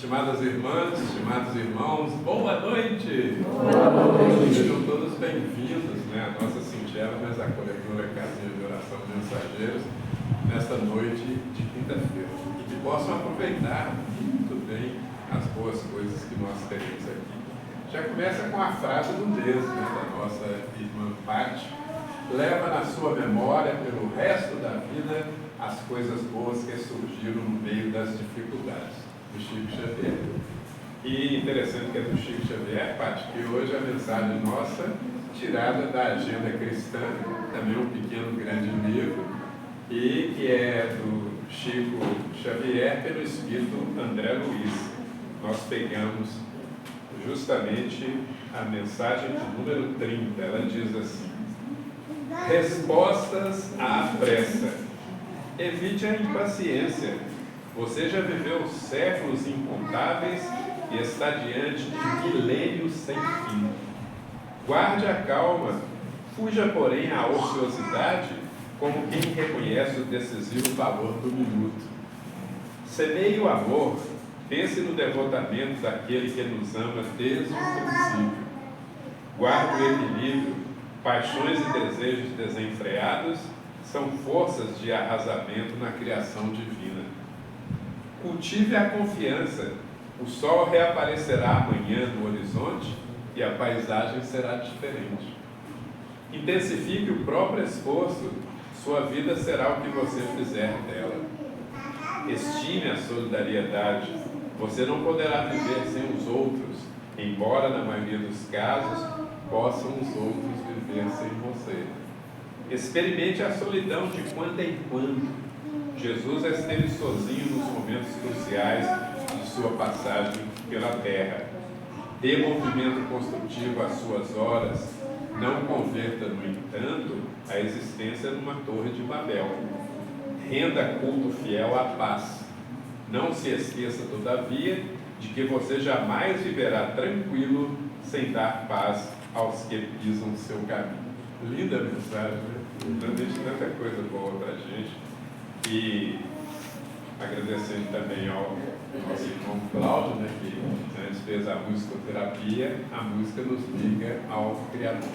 Estimadas irmãs, estimados irmãos, boa noite! Boa noite! Sejam todos bem-vindos, à nossa singela, mas acolhedora casinha de oração Mensageiros, nesta noite de quinta-feira. E que possam aproveitar muito bem as boas coisas que nós teremos aqui. Já começa com a frase do mês, da nossa irmã Patti. Leva na sua memória, pelo resto da vida, as coisas boas que surgiram no meio das dificuldades. Do Chico Xavier. E interessante que é do Chico Xavier, Patti, que hoje a mensagem nossa, tirada da agenda cristã, também um pequeno grande livro, e que é do Chico Xavier pelo Espírito André Luiz. Nós pegamos justamente a mensagem de número 30, ela diz assim: respostas à pressa. Evite a impaciência. Você já viveu séculos incontáveis e está diante de milênios sem fim. Guarde a calma, fuja, porém, à ociosidade, como quem reconhece o decisivo valor do minuto. Semeie o amor, pense no devotamento daquele que nos ama desde o princípio. Guarde o equilíbrio, paixões e desejos desenfreados são forças de arrasamento na criação divina. Cultive a confiança, o sol reaparecerá amanhã no horizonte e a paisagem será diferente. Intensifique o próprio esforço, sua vida será o que você fizer dela. Estime a solidariedade, você não poderá viver sem os outros, embora na maioria dos casos possam os outros viver sem você. Experimente a solidão de quando em quando. Jesus esteve sozinho nos momentos cruciais de sua passagem pela terra. Dê movimento construtivo às suas horas. Não converta, no entanto, a existência numa torre de Babel. Renda culto fiel à paz. Não se esqueça, todavia, de que você jamais viverá tranquilo sem dar paz aos que pisam seu caminho. Linda mensagem, né? Deixa tanta coisa boa para a gente. E agradecendo também ao nosso irmão Cláudio, que antes fez a musicoterapia, a música nos liga ao Criador.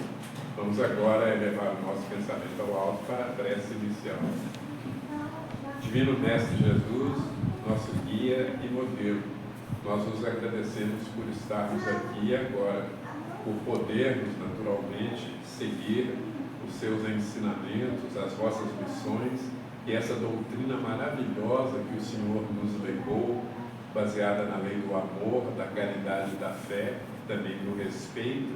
Vamos agora elevar o nosso pensamento ao alto para a prece inicial. Divino Mestre Jesus, nosso guia e modelo, nós nos agradecemos por estarmos aqui agora, por podermos naturalmente seguir os seus ensinamentos, as vossas missões, e essa doutrina maravilhosa que o Senhor nos legou, baseada na lei do amor, da caridade e da fé, também do respeito,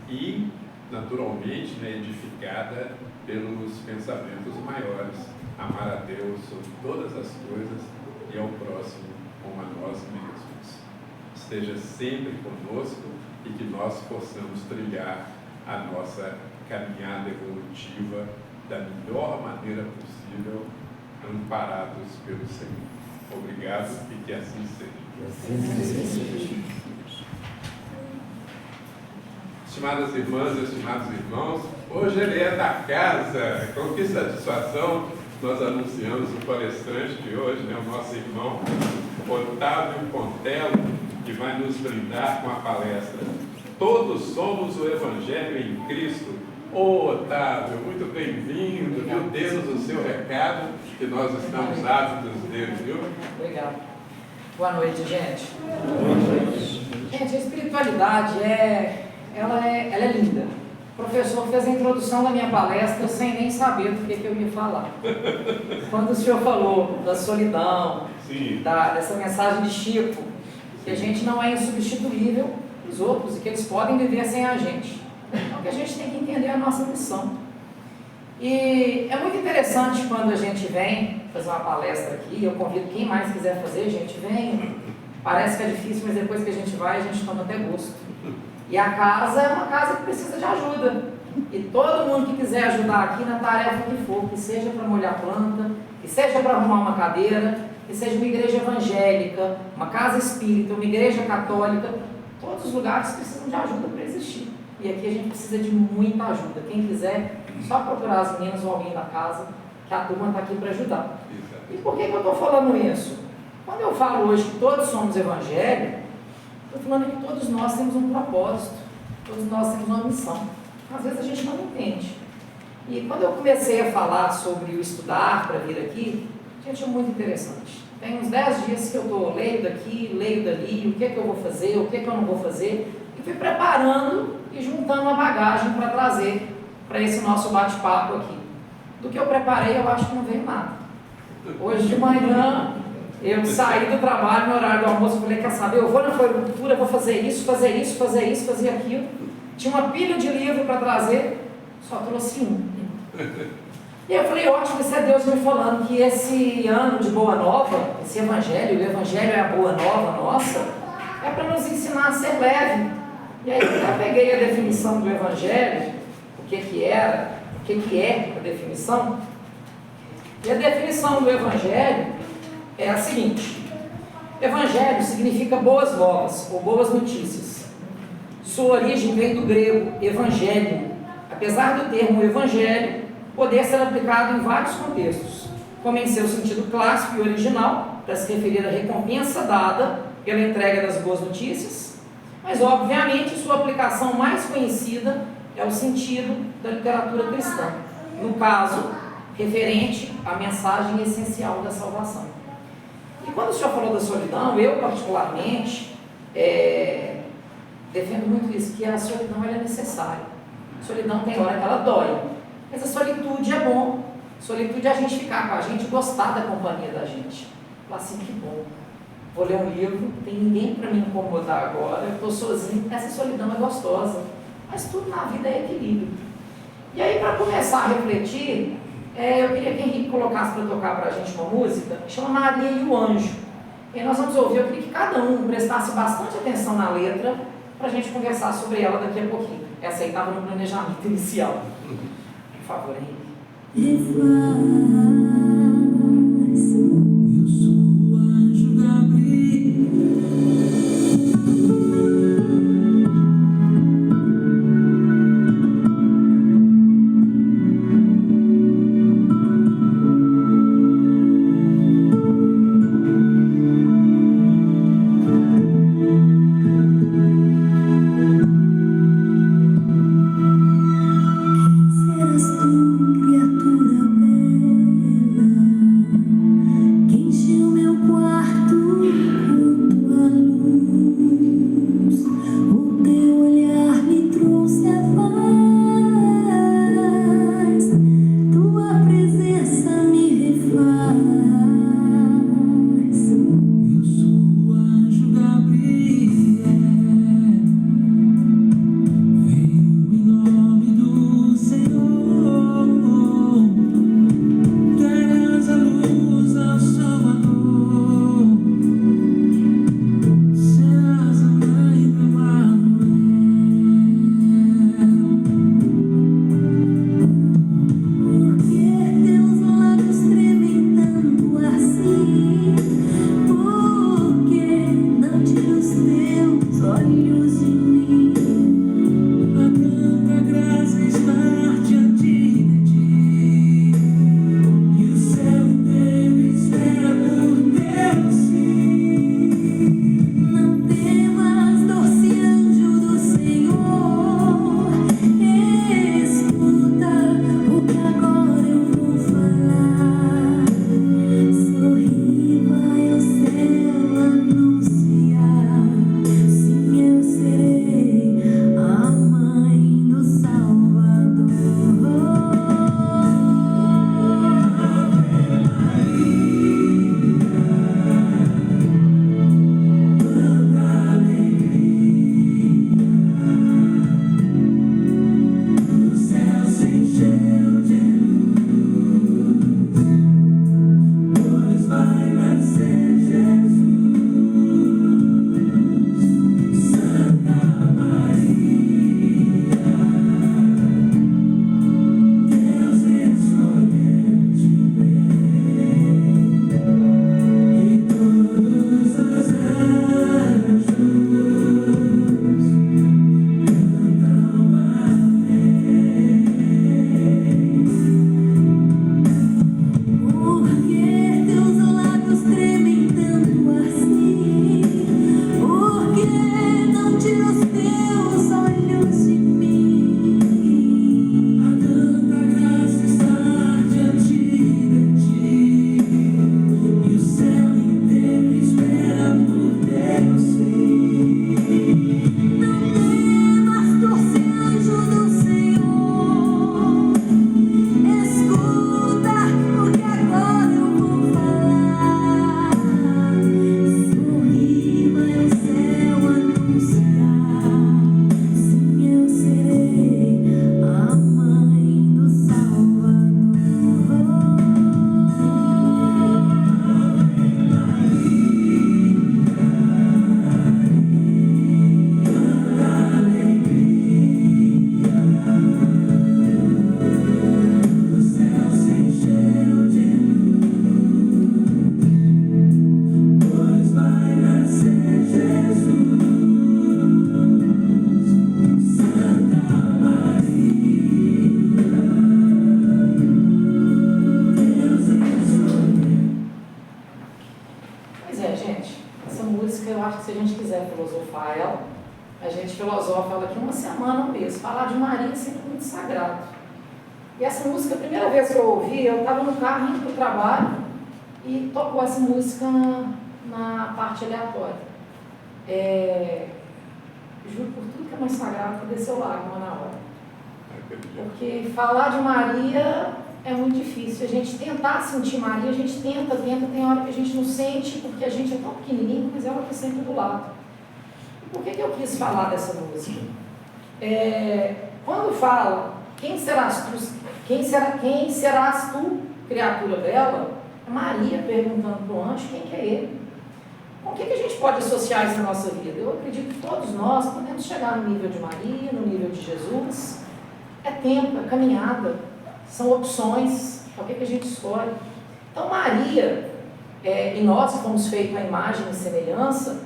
e, naturalmente, edificada pelos pensamentos maiores, amar a Deus sobre todas as coisas e ao próximo como a nós mesmos. Esteja sempre conosco e que nós possamos trilhar a nossa caminhada evolutiva da melhor maneira possível, amparados pelo Senhor. Obrigado e que assim seja. Estimadas irmãs e estimados irmãos, hoje ele é da casa. Com que satisfação nós anunciamos o palestrante de hoje, o nosso irmão Otávio Contelo, que vai nos brindar com a palestra Todos Somos o Evangelho em Cristo. Otávio, muito bem-vindo, viu? Dê-nos o seu recado, que nós estamos ávidos dele, viu? Obrigado. Boa noite, gente. Boa noite. Gente, a espiritualidade ela é linda. O professor fez a introdução da minha palestra sem nem saber do que eu ia falar. Quando o senhor falou da solidão, dessa mensagem de Chico, que a gente não é insubstituível dos outros e que eles podem viver sem a gente. Então, que a gente tem que entender a nossa missão. E é muito interessante quando a gente vem fazer uma palestra aqui. Eu convido quem mais quiser fazer, gente, vem. Parece que é difícil, mas depois que a gente vai, a gente toma até gosto. E a casa é uma casa que precisa de ajuda. E todo mundo que quiser ajudar aqui na tarefa que for, que seja para molhar planta, que seja para arrumar uma cadeira, que seja uma igreja evangélica, uma casa espírita, uma igreja católica, todos os lugares precisam de ajuda para existir. E aqui a gente precisa de muita ajuda. Quem quiser, só procurar as meninas ou alguém da casa, que a turma está aqui para ajudar. E por que eu estou falando isso? Quando eu falo hoje que todos somos evangélicos, estou falando que todos nós temos um propósito, todos nós temos uma missão. Às vezes a gente não entende. E quando eu comecei a falar sobre o estudar para vir aqui, gente, é muito interessante. Tem uns 10 dias que eu estou leio daqui, leio dali, o que é que eu vou fazer, o que é que eu não vou fazer, e fui preparando e juntando uma bagagem para trazer para esse nosso bate-papo aqui. Do que eu preparei, eu acho que não veio nada. Hoje de manhã, eu saí do trabalho, no horário do almoço, falei, quer saber, eu vou na floricultura, vou fazer isso, fazer aquilo. Tinha uma pilha de livro para trazer, só trouxe um. E eu falei, ótimo, isso é Deus me falando que esse ano de Boa Nova, esse Evangelho, o Evangelho é a Boa Nova nossa, é para nos ensinar a ser leve. E aí eu já peguei a definição do Evangelho, o que é a definição. E a definição do Evangelho é a seguinte: Evangelho significa boas novas ou boas notícias. Sua origem vem do grego evangelho, apesar do termo evangelho poder ser aplicado em vários contextos, como em seu sentido clássico e original, para se referir à recompensa dada pela entrega das boas notícias, mas obviamente sua aplicação mais conhecida é o sentido da literatura cristã, no caso, referente à mensagem essencial da salvação. E quando o senhor falou da solidão, eu particularmente defendo muito isso, que a solidão ela é necessária. A solidão tem hora que ela dói, mas a solitude é bom. Solitude é a gente ficar com a gente, gostar da companhia da gente. Falar assim, que bom, vou ler um livro, não tem ninguém para me incomodar agora, eu estou sozinho, essa solidão é gostosa. Mas tudo na vida é equilíbrio. E aí, para começar a refletir, eu queria que Henrique colocasse para tocar para a gente uma música, que chama Maria e o Anjo. E aí nós vamos ouvir, eu queria que cada um prestasse bastante atenção na letra, para a gente conversar sobre ela daqui a pouquinho. Essa aí estava no planejamento inicial. Por favor, Henrique. Eu sou o anjo Gabriel. Quem serás tu, criatura bela? eu acho que se a gente quiser filosofar ela, a gente filosofa ela aqui uma semana, um mês. Falar de Maria é sempre muito sagrado. E essa música, a primeira vez que eu ouvi, eu estava no carro indo para o trabalho e tocou essa música na parte aleatória. Juro por tudo que é mais sagrado que desceu lágrima na hora. Porque falar de Maria é muito difícil. A gente tentar sentir Maria, a gente tenta, tem hora que a gente não sente, porque a gente é tão pequenininho, mas ela está sempre do lado. E por que eu quis falar dessa música? Quando fala, quem serás tu, criatura dela? É Maria perguntando para o anjo quem que é ele. Com o que a gente pode associar isso na nossa vida? Eu acredito que todos nós podemos chegar no nível de Maria, no nível de Jesus. É tempo, é caminhada, são opções, é o que a gente escolhe. Então Maria, e nós que fomos feitos à imagem e semelhança,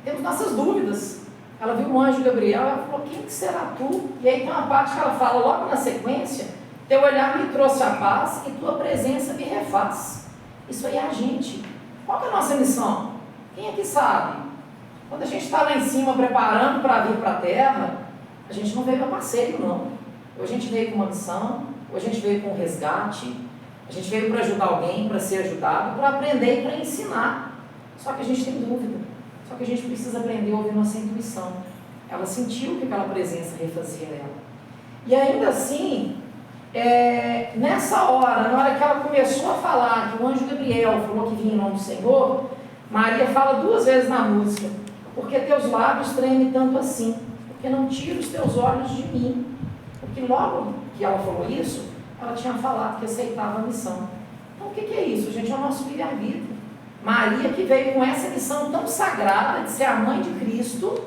temos nossas dúvidas. Ela viu o anjo Gabriel, ela falou, quem que será tu? E aí tem uma parte que ela fala logo na sequência, teu olhar me trouxe a paz e tua presença me refaz. Isso aí é a gente. Qual que é a nossa missão? Quem aqui sabe? Quando a gente está lá em cima preparando para vir para a terra, a gente não veio para passeio, não. Ou a gente veio com uma missão, ou a gente veio com um resgate, a gente veio para ajudar alguém, para ser ajudado, para aprender e para ensinar. Só que a gente tem dúvida. Só que a gente precisa aprender a ouvir nossa intuição. Ela sentiu que aquela presença refazia ela. E ainda assim, nessa hora, na hora que ela começou a falar que o anjo Gabriel falou que vinha em nome do Senhor, Maria fala 2 vezes na música, porque teus lábios tremem tanto assim, porque não tira os teus olhos de mim. Porque logo que ela falou isso, ela tinha falado que aceitava a missão. Então o que é isso, gente? É o nosso livre-arbítrio. Maria, que veio com essa missão tão sagrada de ser a mãe de Cristo,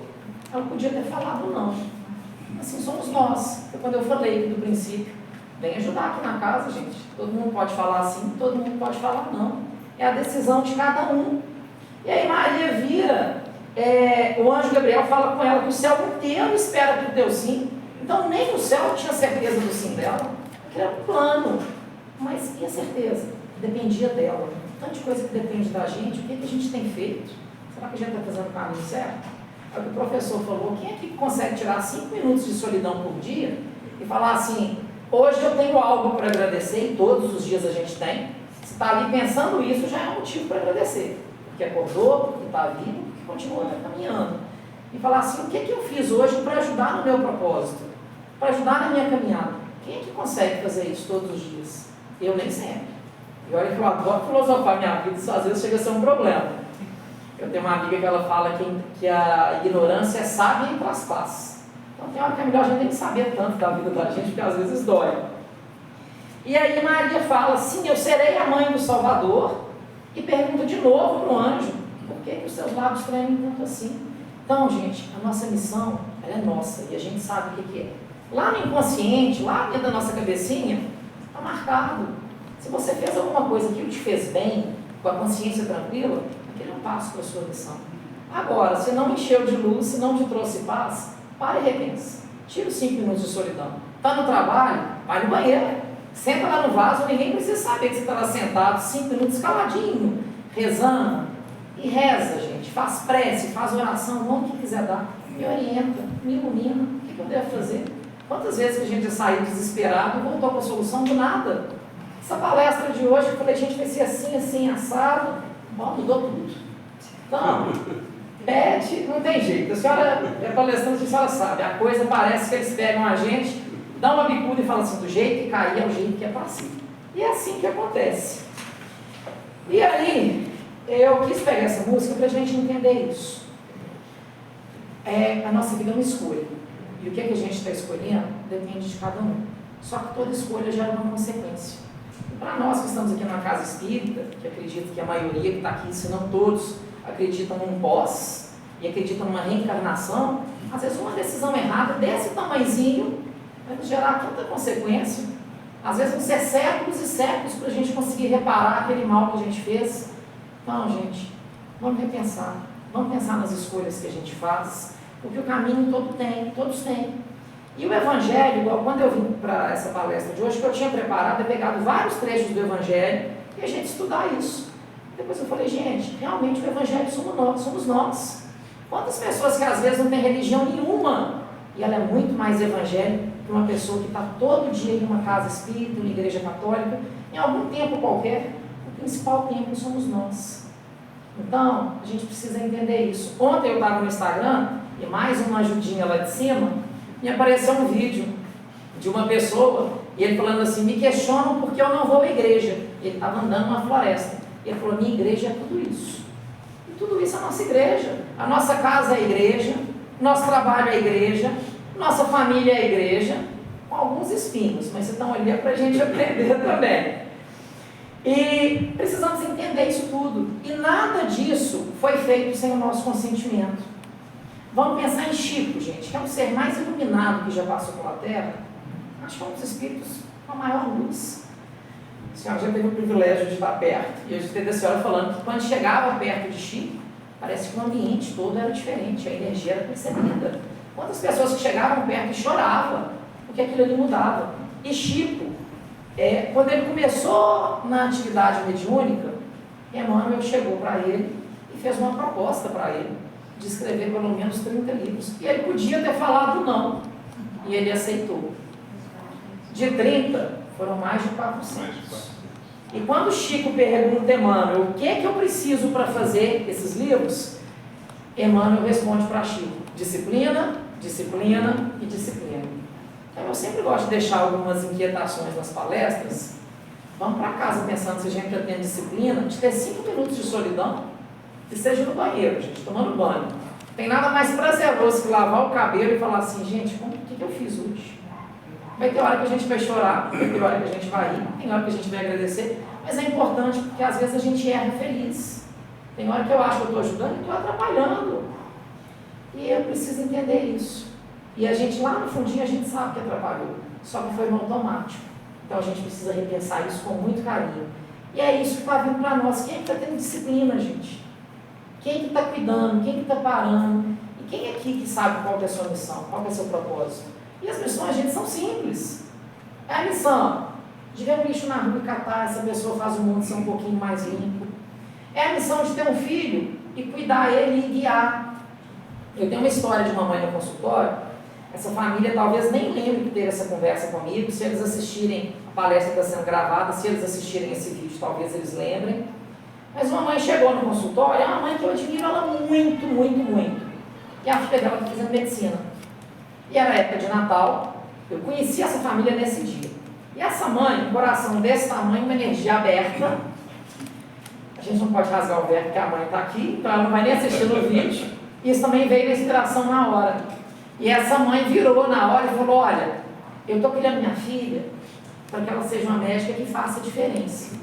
ela podia ter falado não. Assim somos nós. Quando eu falei aqui do princípio, vem ajudar aqui na casa, gente. Todo mundo pode falar sim, todo mundo pode falar não. É a decisão de cada um. E aí Maria vira, o anjo Gabriel fala com ela que o céu inteiro espera pelo teu sim. Então nem o céu tinha certeza do sim dela, porque era um plano. Mas e a certeza? Dependia dela. Tanta coisa que depende da gente, o que a gente tem feito? Será que a gente está fazendo o caminho certo? É o que o professor falou, quem é que consegue tirar 5 minutos de solidão por dia e falar assim, hoje eu tenho algo para agradecer, e todos os dias a gente tem. Se está ali pensando isso, já é um motivo para agradecer. Porque acordou, porque está vivo, porque continua caminhando. E falar assim, o que eu fiz hoje para ajudar no meu propósito? Para ajudar na minha caminhada? Quem é que consegue fazer isso todos os dias? Eu nem sempre. E olha que eu adoro filosofar minha vida, isso às vezes chega a ser um problema. Eu tenho uma amiga que ela fala que a ignorância é sábia e traz paz. Então tem hora que é melhor a gente nem saber tanto da vida da gente, porque às vezes dói. E aí Maria fala, sim, eu serei a mãe do Salvador, e pergunta de novo para o anjo, por que os seus lábios tremem tanto assim? Então, gente, a nossa missão, ela é nossa, e a gente sabe o que é. Lá no inconsciente, lá dentro da nossa cabecinha, está marcado. Se você fez alguma coisa que te fez bem, com a consciência tranquila, aquele é um passo para a sua missão. Agora, se não encheu de luz, se não te trouxe paz, para e repensa. Tira os 5 minutos de solidão. Está no trabalho? Vai no banheiro. Senta lá no vaso, ninguém precisa saber que você está lá sentado 5 minutos caladinho, rezando. E reza, gente. Faz prece, faz oração, o nome que quiser dar. Me orienta, me ilumina. O que eu devo fazer? Quantas vezes que a gente já saiu desesperado e voltou com a solução do nada? Essa palestra de hoje, eu falei, gente, vai ser assim, assim, assado. Bom, mudou tudo. Então, pede, não tem jeito. A senhora é palestrante, a senhora sabe. A coisa parece que eles pegam a gente, dão uma bicuda e falam assim, do jeito que cair é o jeito que é para si. E é assim que acontece. E aí, eu quis pegar essa música para a gente entender isso. A nossa vida é uma escolha. E o que a gente está escolhendo depende de cada um. Só que toda escolha gera uma consequência. Para nós que estamos aqui na casa espírita, que acredito que a maioria que está aqui, se não todos, acreditam num pós e acreditam numa reencarnação, às vezes uma decisão errada desse tamanhozinho vai nos gerar tanta consequência. Às vezes vão ser séculos e séculos para a gente conseguir reparar aquele mal que a gente fez. Então, gente, vamos repensar. Vamos pensar nas escolhas que a gente faz, porque o caminho todos têm. E o Evangelho, igual quando eu vim para essa palestra de hoje, que eu tinha preparado, pegado vários trechos do Evangelho e a gente estudar isso. Depois eu falei, gente, realmente o evangelho somos nós. Quantas pessoas que às vezes não têm religião nenhuma, e ela é muito mais evangélica que uma pessoa que está todo dia em uma casa espírita, uma igreja católica, em algum tempo qualquer, o principal tempo somos nós. Então, a gente precisa entender isso. Ontem eu estava no Instagram, e mais uma ajudinha lá de cima, me apareceu um vídeo de uma pessoa, e ele falando assim, me questionam porque eu não vou à igreja. Ele estava andando numa floresta. Ele falou, minha igreja é tudo isso. E tudo isso é a nossa igreja. A nossa casa é a igreja, nosso trabalho é a igreja, nossa família é a igreja, com alguns espinhos, mas vocês estão ali para a gente aprender também. E precisamos entender isso tudo. E nada disso foi feito sem o nosso consentimento. Vamos pensar em Chico, gente, que é um ser mais iluminado que já passou pela Terra. Acho que é um dos espíritos com a maior luz. A senhora já teve o privilégio de estar perto. E eu já teve a senhora falando que quando chegava perto de Chico, parece que o ambiente todo era diferente, a energia era percebida. Quantas pessoas que chegavam perto e choravam, porque aquilo ali mudava. E Chico, quando ele começou na atividade mediúnica, Emmanuel chegou para ele e fez uma proposta para ele, de escrever pelo menos 30 livros. E ele podia ter falado não, e ele aceitou. De 30, foram mais de 400. E quando Chico pergunta a Emmanuel, o que é que eu preciso para fazer esses livros? Emmanuel responde para Chico, disciplina, disciplina e disciplina. Então eu sempre gosto de deixar algumas inquietações nas palestras. Vamos para casa pensando se a gente tem disciplina, de ter 5 minutos de solidão, que seja no banheiro, gente, tomando banho. Tem nada mais prazeroso que lavar o cabelo e falar assim, gente, o que eu fiz hoje? Vai ter hora que a gente vai chorar, vai ter hora que a gente vai rir, tem hora que a gente vai agradecer, mas é importante porque às vezes a gente erra feliz. Tem hora que eu acho que eu estou ajudando e estou atrapalhando. E eu preciso entender isso. E a gente lá no fundinho a gente sabe que atrapalhou, só que foi no automático. Então a gente precisa repensar isso com muito carinho. E é isso que está vindo para nós. Quem é que está tendo disciplina, gente? Quem é que está cuidando? Quem é que está parando? E quem é aqui que sabe qual que é a sua missão? Qual que é o seu propósito? E as missões, gente, são simples. É a missão de ver um lixo na rua e catar, essa pessoa faz o mundo ser um pouquinho mais limpo. É a missão de ter um filho e cuidar ele e guiar. Eu tenho uma história de uma mãe no consultório. Essa família talvez nem lembre que teve essa conversa comigo. Se eles assistirem, a palestra está sendo gravada, se eles assistirem esse vídeo, talvez eles lembrem. Mas uma mãe chegou no consultório, é uma mãe que eu admiro ela muito, muito, muito. E a filha dela está fazendo medicina. E era época de Natal, eu conheci essa família nesse dia. E essa mãe, um coração desse tamanho, uma energia aberta. A gente não pode rasgar o verbo porque a mãe está aqui, então ela não vai nem assistir no vídeo. Isso também veio da inspiração na hora. E essa mãe virou na hora e falou, olha, eu estou criando minha filha para que ela seja uma médica que faça diferença.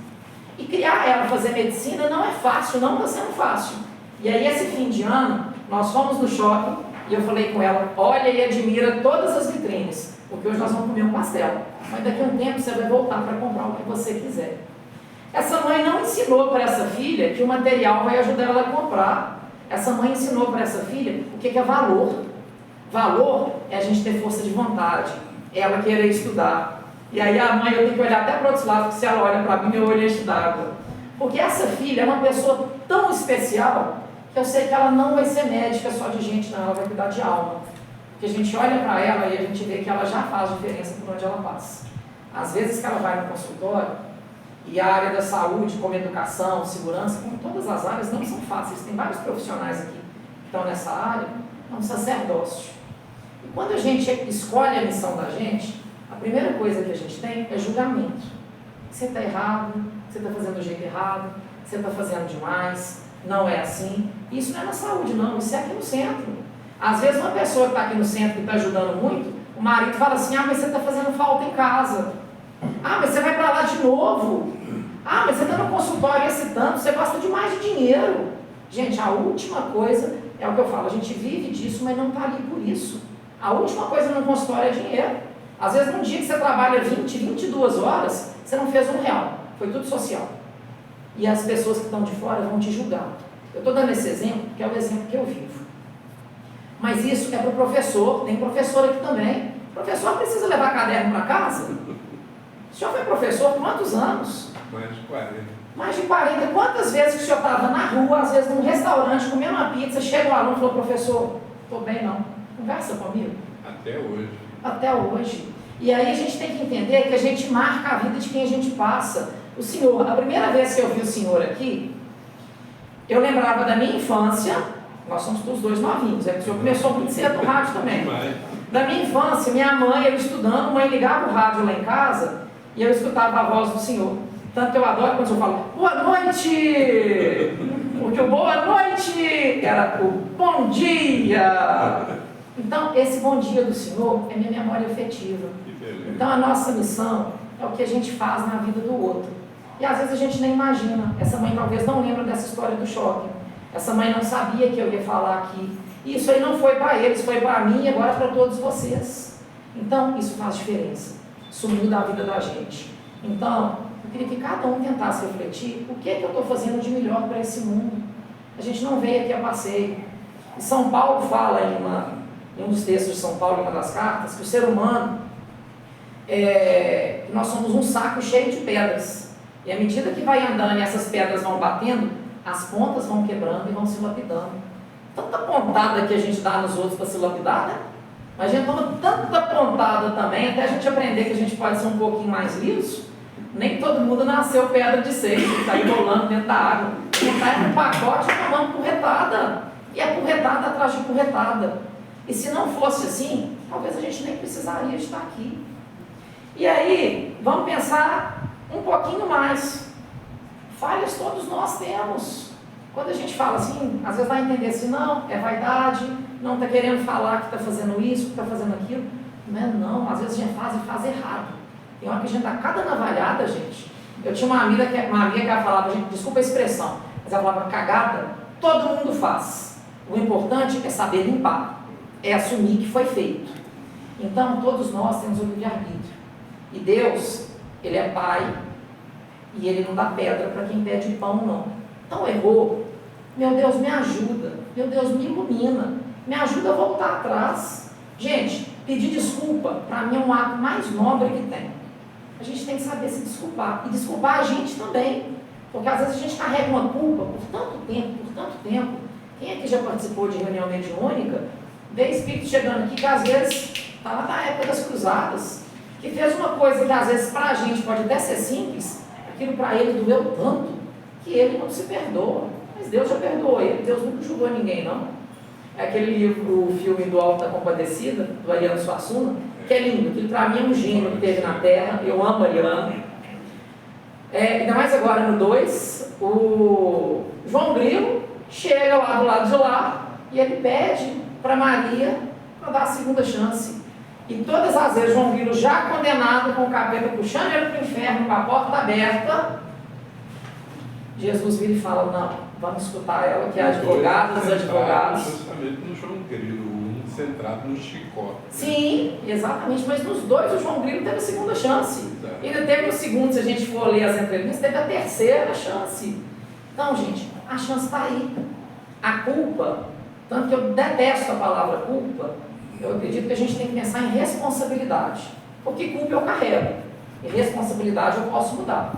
E criar ela fazer medicina não é fácil, não está sendo fácil. E aí esse fim de ano, nós fomos no shopping e eu falei com ela, olha e admira todas as vitrines, porque hoje nós vamos comer um pastel. Mas daqui a um tempo você vai voltar para comprar o que você quiser. Essa mãe não ensinou para essa filha que o material vai ajudar ela a comprar. Essa mãe ensinou para essa filha o que é valor. Valor é a gente ter força de vontade, é ela querer estudar. E aí a mãe, eu tenho que olhar até para outros lados, porque se ela olha para mim, meu olho enche d'água. Porque essa filha é uma pessoa tão especial, que eu sei que ela não vai ser médica só de gente, não, ela vai cuidar de alma. Porque a gente olha para ela e a gente vê que ela já faz diferença por onde ela passa. Às vezes que ela vai no consultório, e a área da saúde, como educação, segurança, como todas as áreas, não são fáceis. Tem vários profissionais aqui que estão nessa área, é um sacerdócio. E quando a gente escolhe a missão da gente, a primeira coisa que a gente tem é julgamento. Você está errado, você está fazendo do jeito errado, você está fazendo demais, não é assim. Isso não é na saúde, não, isso é aqui no centro. Às vezes uma pessoa que está aqui no centro, que está ajudando muito, o marido fala assim, ah, mas você está fazendo falta em casa. Ah, mas você vai para lá de novo. Ah, mas você está no consultório esse tanto, você gosta demais de dinheiro. Gente, a última coisa, é o que eu falo, a gente vive disso, mas não está ali por isso. A última coisa no consultório é dinheiro. Às vezes, num dia que você trabalha 20, 22 horas, você não fez R$1, foi tudo social. E as pessoas que estão de fora vão te julgar. Eu estou dando esse exemplo, porque é o exemplo que eu vivo. Mas isso é para o professor, tem professor aqui também. O professor precisa levar caderno para casa? O senhor foi professor por quantos anos? Mais de 40. Mais de 40. Quantas vezes que o senhor estava na rua, às vezes num restaurante, comendo uma pizza, chega um aluno e falou, professor, estou bem não, conversa comigo. Até hoje. Até hoje. E aí a gente tem que entender que a gente marca a vida de quem a gente passa. O senhor, a primeira vez que eu vi o senhor aqui, eu lembrava da minha infância, nós somos todos dois novinhos, o senhor começou muito cedo no rádio também. Da minha infância, minha mãe, eu estudando, mãe ligava o rádio lá em casa e eu escutava a voz do senhor. Tanto que eu adoro quando o senhor fala, boa noite! Porque o boa noite era o bom dia! Então, esse bom dia do senhor é minha memória afetiva. Então, a nossa missão é o que a gente faz na vida do outro. E às vezes a gente nem imagina. Essa mãe talvez não lembra dessa história do shopping. Essa mãe não sabia que eu ia falar aqui. E isso aí não foi para eles, foi para mim e agora para todos vocês. Então, isso faz diferença. Isso muda a vida da gente. Então, eu queria que cada um tentasse refletir o que é que eu estou fazendo de melhor para esse mundo. A gente não veio aqui a passeio. E São Paulo fala em um dos textos de São Paulo, em uma das cartas, que o ser humano, nós somos um saco cheio de pedras. E à medida que vai andando e essas pedras vão batendo, as pontas vão quebrando e vão se lapidando. Tanta pontada que a gente dá nos outros para se lapidar, né? Mas a gente toma tanta pontada também, até a gente aprender que a gente pode ser um pouquinho mais liso. Nem todo mundo nasceu pedra de seis, que está aí rolando dentro da água. A gente está no pacote tomando porretada. E é porretada atrás de porretada. E se não fosse assim, talvez a gente nem precisaria estar aqui. E aí, vamos pensar um pouquinho mais. Falhas todos nós temos. Quando a gente fala assim, às vezes vai entender assim, não, é vaidade, não está querendo falar que está fazendo isso, que está fazendo aquilo. Não é não, às vezes a gente faz errado. Tem hora que a gente dá cada navalhada, gente. Eu tinha uma amiga que ela falava, gente, desculpa a expressão, mas ela falava, cagada, todo mundo faz. O importante é saber limpar, é assumir que foi feito. Então, todos nós temos o livre-arbítrio. E Deus, Ele é Pai, e Ele não dá pedra para quem pede pão, não. Então, errou. Meu Deus, me ajuda. Meu Deus, me ilumina. Me ajuda a voltar atrás. Gente, pedir desculpa, para mim, é um ato mais nobre que tem. A gente tem que saber se desculpar. E desculpar a gente também. Porque às vezes a gente carrega uma culpa por tanto tempo. Quem aqui já participou de reunião mediúnica, vê espírito chegando aqui que às vezes estava na época das cruzadas, que fez uma coisa que às vezes para a gente pode até ser simples, aquilo para ele doeu tanto, que ele não se perdoa. Mas Deus já perdoou ele, Deus nunca julgou ninguém, não. É aquele livro, o filme do Alto da Compadecida, do Ariano Suassuna, que é lindo, aquilo para mim é um gênio que teve na Terra, eu amo Ariano. Ainda mais agora no 2, o João Grilo chega lá do lado de lá e ele pede para Maria para dar a segunda chance. E todas as vezes João Grilo já condenado com o capeta puxando ele para o inferno, com a porta aberta, Jesus vira e fala, não, vamos escutar ela, que é advogada dos advogados. Justamente no João Grilo, um centrado no chicote. Sim, exatamente, mas nos dois o João Grilo teve a segunda chance. Ele teve o segundo, se a gente for ler as entrevistas, teve a terceira chance. Então, gente, a chance está aí. A culpa, tanto que eu detesto a palavra culpa, eu acredito que a gente tem que pensar em responsabilidade. Porque culpa eu carrego, e responsabilidade eu posso mudar.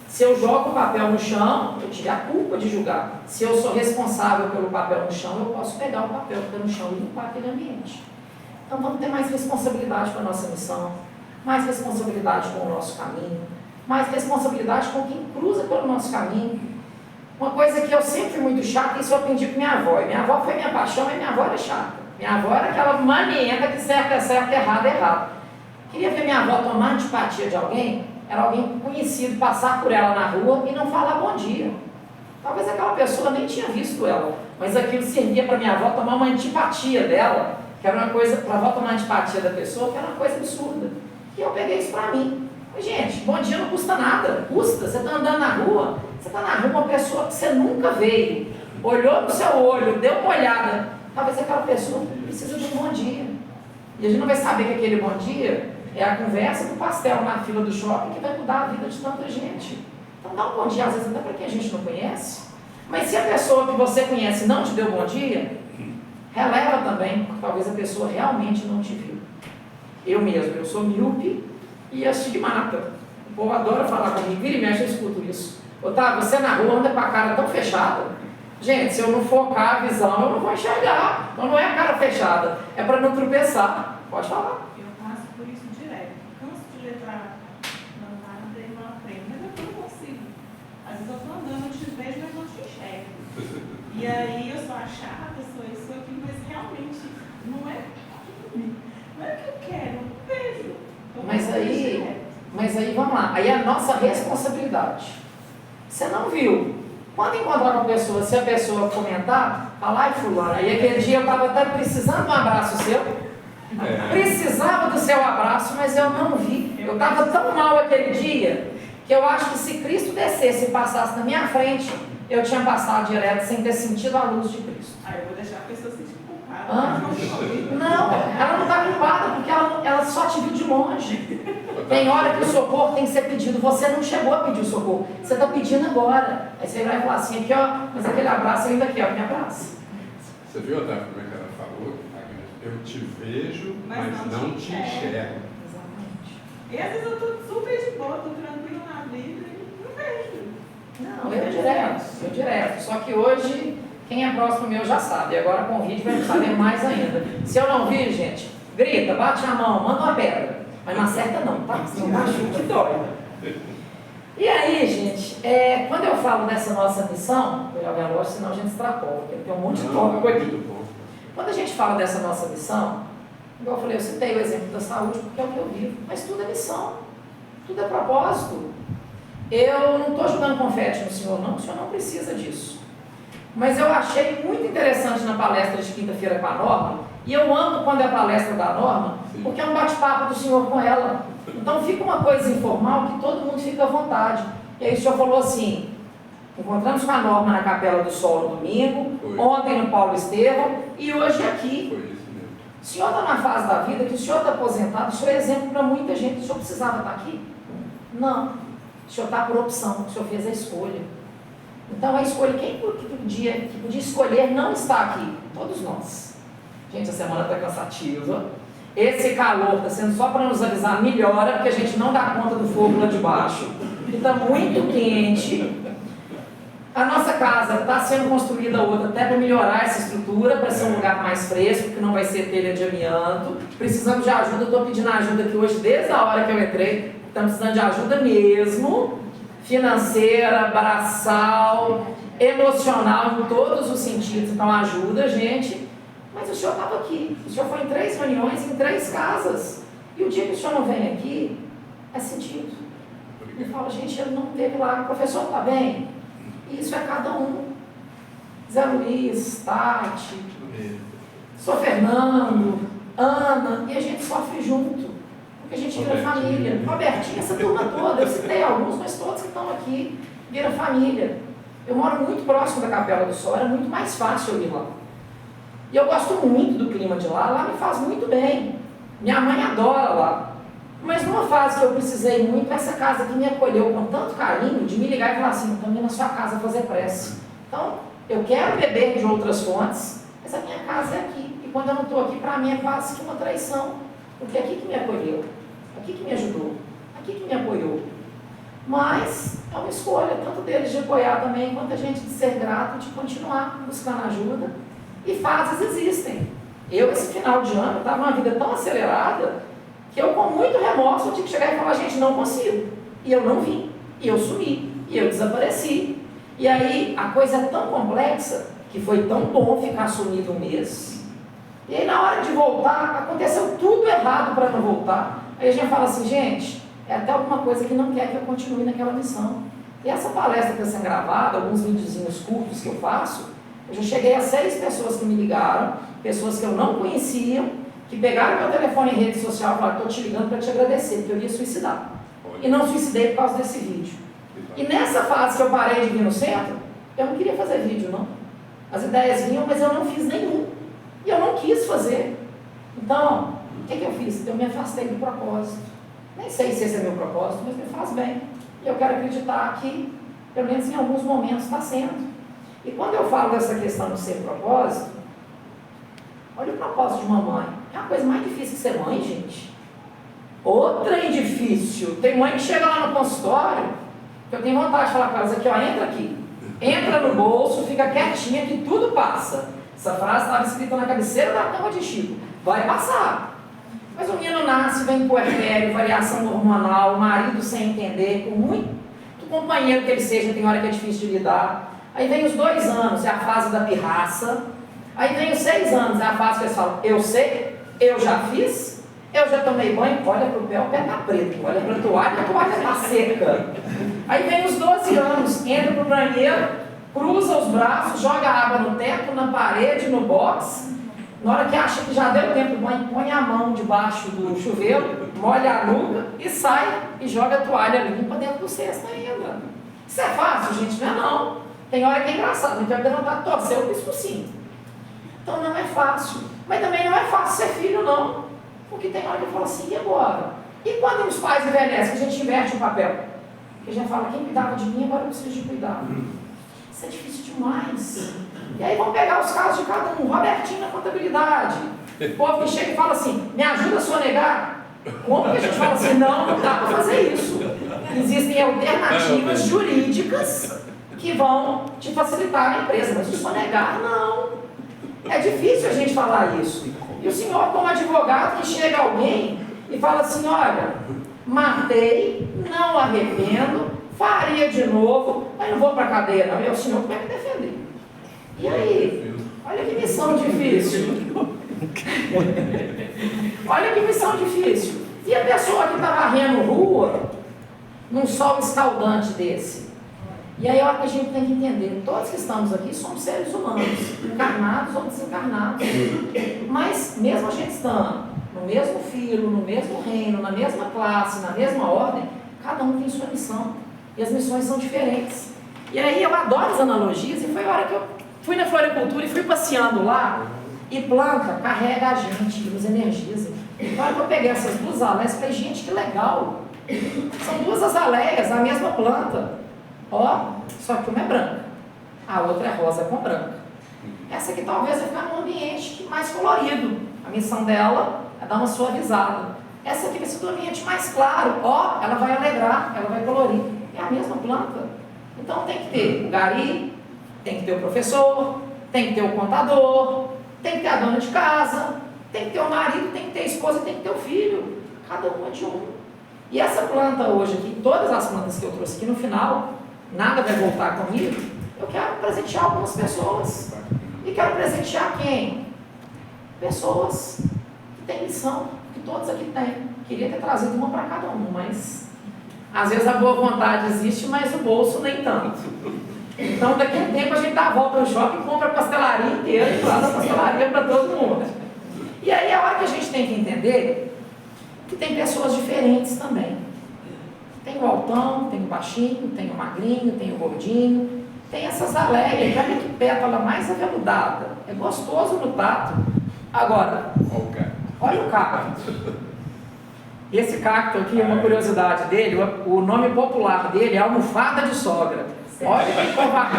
Se eu jogo o papel no chão, eu tive a culpa de julgar. Se eu sou responsável pelo papel no chão, eu posso pegar o papel que está no chão e limpar aquele ambiente. Então vamos ter mais responsabilidade com a nossa missão, mais responsabilidade com o nosso caminho, mais responsabilidade com quem cruza pelo nosso caminho. Uma coisa que eu sempre fui muito chata, isso eu aprendi com minha avó. E minha avó foi minha paixão, mas minha avó era chata. Minha avó era aquela manienta que certo é certo, errado é errado. Queria ver minha avó tomar antipatia de alguém, era alguém conhecido, passar por ela na rua e não falar bom dia. Talvez aquela pessoa nem tinha visto ela, mas aquilo servia para minha avó tomar uma antipatia dela, que era uma coisa, para a avó tomar antipatia da pessoa, que era uma coisa absurda. E eu peguei isso para mim. Mas, gente, bom dia não custa nada, custa. Você está andando na rua, você está na rua, uma pessoa que você nunca veio, olhou no seu olho, deu uma olhada, talvez aquela pessoa precisa de um bom dia. E a gente não vai saber que aquele bom dia é a conversa do pastel na fila do shopping que vai mudar a vida de tanta gente. Então dá um bom dia, às vezes até para quem a gente não conhece. Mas se a pessoa que você conhece não te deu bom dia, releva também, porque talvez a pessoa realmente não te viu. Eu mesmo, eu sou míope e astigmata. O povo adora falar comigo, vira e mexe, eu escuto isso. Otávio, você na rua anda com a cara tão fechada. Gente, se eu não focar a visão, eu não vou enxergar. Então não é a cara fechada, é para não tropeçar. Pode falar. Eu passo por isso direto. Canso de letrar não nada e não aprendo. Mas eu não consigo. Às vezes eu estou andando, eu te vejo, mas não te enxergo. E aí eu sou a chata, sou isso, sou aquilo, mas realmente não é não é o que eu quero, eu vejo. Então, Mas aí vamos lá. Aí é a nossa responsabilidade. Você não viu. Quando encontrar com a pessoa, se a pessoa comentar, fala, ai fulano, aí aquele dia eu estava até precisando de um abraço seu. Precisava do seu abraço, mas eu não vi. Eu estava tão mal aquele dia, que eu acho que se Cristo descesse e passasse na minha frente, eu tinha passado direto sem ter sentido a luz de Cristo. Aí eu vou deixar a pessoa se sentir culpada. Não, ela não está culpada, porque ela só te viu de longe. Tem hora que o socorro tem que ser pedido. Você não chegou a pedir o socorro, você está pedindo agora. Aí você vai falar assim, aqui ó, mas aquele abraço ainda aqui, ó, me abraça. Você viu, Otávio, como é que ela falou? Eu te vejo, mas não te enxergo. Exatamente. E às vezes eu estou super de boa, estou tranquila na vida e não vejo. Não, eu direto. Só que hoje, quem é próximo meu já sabe. E agora com o vídeo vai saber mais ainda. Se eu não vir, gente, grita, bate a mão, manda uma pedra. Mas não acerta não, tá? Senão machuca que dói. E aí, gente, quando eu falo dessa nossa missão, vou jogar longe, senão a gente extrapola, porque tem um monte de tópico aqui. Quando a gente fala dessa nossa missão, igual eu falei, eu citei o exemplo da saúde, porque é o que eu vivo, mas tudo é missão, tudo é propósito. Eu não estou jogando confete no senhor, não, o senhor não precisa disso. Mas eu achei muito interessante na palestra de quinta-feira com a Norma, e eu amo quando é a palestra da Norma, porque é um bate-papo do senhor com ela. Então fica uma coisa informal que todo mundo fica à vontade. E aí o senhor falou assim, encontramos com a Norma na Capela do Sol no domingo, ontem no Paulo Estevão e hoje aqui. Foi isso mesmo. O senhor está na fase da vida que o senhor está aposentado, o senhor é exemplo para muita gente. O senhor precisava estar aqui? Não. O senhor está por opção, o senhor fez a escolha. Então a escolha, quem que podia escolher não está aqui? Todos nós. Gente, a semana está cansativa. Esse calor está sendo só para nos avisar, melhora, porque a gente não dá conta do fogo lá de baixo. Está muito quente. A nossa casa está sendo construída outra até para melhorar essa estrutura, para ser um lugar mais fresco, que não vai ser telha de amianto. Precisamos de ajuda, estou pedindo ajuda aqui hoje, desde a hora que eu entrei. Estamos precisando de ajuda mesmo, financeira, braçal, emocional, em todos os sentidos. Então ajuda, gente. Mas o senhor estava aqui, o senhor foi em 3 reuniões, em 3 casas. E o dia que o senhor não vem aqui, é sentido. Ele fala, gente, ele não teve lá, o professor está bem? Isso é cada um. Zé Luiz, Tati, Sou Fernando, Ana, e a gente sofre junto, porque a gente vira família. Robertinho, essa turma toda, eu citei alguns, mas todos que estão aqui, vira família. Eu moro muito próximo da Capela do Sol, era muito mais fácil eu ir lá. E eu gosto muito do clima de lá me faz muito bem. Minha mãe adora lá. Mas numa fase que eu precisei muito, essa casa aqui me acolheu com tanto carinho, de me ligar e falar assim, estou indo na sua casa fazer prece. Então, eu quero beber de outras fontes, mas a minha casa é aqui. E quando eu não estou aqui, para mim é quase que uma traição. Porque é aqui que me acolheu, aqui que me ajudou, aqui que me apoiou. Mas é uma escolha, tanto deles de apoiar também, quanto a gente de ser grato, de continuar buscando ajuda. E fases existem. Eu, esse final de ano, estava numa vida tão acelerada, que eu, com muito remorso, eu tive que chegar e falar, gente, não consigo. E eu não vim, e eu sumi, e eu desapareci. E aí, a coisa é tão complexa, que foi tão bom ficar sumido um mês. E aí, na hora de voltar, aconteceu tudo errado para não voltar. Aí a gente fala assim, gente, é até alguma coisa que não quer que eu continue naquela missão. E essa palestra que está sendo gravada, alguns videozinhos curtos que eu faço, eu já cheguei a 6 pessoas que me ligaram, pessoas que eu não conhecia, que pegaram meu telefone em rede social e falaram, estou te ligando para te agradecer, porque eu ia suicidar. E não suicidei por causa desse vídeo. E nessa fase que eu parei de vir no centro, eu não queria fazer vídeo, não. As ideias vinham, mas eu não fiz nenhum. E eu não quis fazer. Então, o que eu fiz? Eu me afastei do propósito. Nem sei se esse é meu propósito, mas me faz bem. E eu quero acreditar que, pelo menos em alguns momentos, está sendo. E quando eu falo dessa questão de ser propósito, olha o propósito de uma mãe. É a coisa mais difícil que ser mãe, gente. Outra é difícil. Tem mãe que chega lá no consultório, que eu tenho vontade de falar com elas aqui, ó, entra aqui. Entra no bolso, fica quietinha que tudo passa. Essa frase estava escrita na cabeceira da cama de Chico. Vai passar. Mas o menino nasce, vem puerpério, variação hormonal, o marido sem entender, por muito companheiro que ele seja, tem hora que é difícil de lidar. Aí vem os 2 anos, é a fase da pirraça. Aí vem os 6 anos, é a fase que eles falam, eu sei, eu já fiz, eu já tomei banho, olha pro pé, o pé tá preto, olha pra toalha, a toalha tá seca. Aí vem os 12 anos, entra pro banheiro, cruza os braços, joga água no teto, na parede, no box. Na hora que acha que já deu tempo do banho, põe a mão debaixo do chuveiro, molha a nuca e sai e joga a toalha limpa dentro do cesto ainda. Isso é fácil, gente? Não é não. Tem hora que é engraçado, a gente vai levantar, torcer o pescocinho. Então não é fácil. Mas também não é fácil ser filho, não. Porque tem hora que eu falo assim, e agora? E quando os pais envelhecem, que a gente inverte o papel? Que a gente fala, quem cuidava de mim, agora eu preciso de cuidar. Isso é difícil demais. E aí vamos pegar os casos de cada um. Robertinho na contabilidade. O povo que chega e fala assim, me ajuda a sonegar. Como que a gente fala assim, não dá para fazer isso. Existem alternativas jurídicas que vão te facilitar a empresa, mas o sonegar, não. É difícil a gente falar isso. E o senhor, como advogado, que chega alguém e fala assim, olha, matei, não arrependo, faria de novo, mas não vou para a cadeia, não. E o senhor vai me defender. E aí? Olha que missão difícil. Olha que missão difícil. E a pessoa que está varrendo rua, num sol escaldante desse? E aí é hora que a gente tem que entender, todos que estamos aqui somos seres humanos, encarnados ou desencarnados. Mas mesmo a gente estando no mesmo filo, no mesmo reino, na mesma classe, na mesma ordem, cada um tem sua missão. E as missões são diferentes. E aí eu adoro as analogias, e foi a hora que eu fui na floricultura e fui passeando lá, e planta carrega a gente, nos energiza. Na hora que eu peguei essas 2 aleias, falei, gente, que legal. São 2 azaleias, a mesma planta. Ó, só que uma é branca, a outra é rosa com branca. Essa aqui talvez vai ficar num ambiente mais colorido. A missão dela é dar uma suavizada. Essa aqui vai ser um ambiente mais claro. Ó, ela vai alegrar, ela vai colorir. É a mesma planta. Então tem que ter o gari, tem que ter o professor, tem que ter o contador, tem que ter a dona de casa, tem que ter o marido, tem que ter a esposa, tem que ter o filho. Cada uma de um. E essa planta hoje aqui, todas as plantas que eu trouxe aqui no final, nada vai voltar comigo, eu quero presentear algumas pessoas. E quero presentear quem? Pessoas que têm missão, que todos aqui têm. Queria ter trazido uma para cada um, mas às vezes a boa vontade existe, mas o bolso nem tanto. Então daqui a tempo a gente dá a volta no shopping e compra a pastelaria inteira e traz a pastelaria para todo mundo. E aí é a hora que a gente tem que entender que tem pessoas diferentes também. Tem o altão, tem o baixinho, tem o magrinho, tem o gordinho, tem essas aleias, olha que pétala mais aveludada, é gostoso no tato. Agora, olha o cacto. Esse cacto aqui, uma curiosidade dele, o nome popular dele é almofada de sogra. Olha que covarde.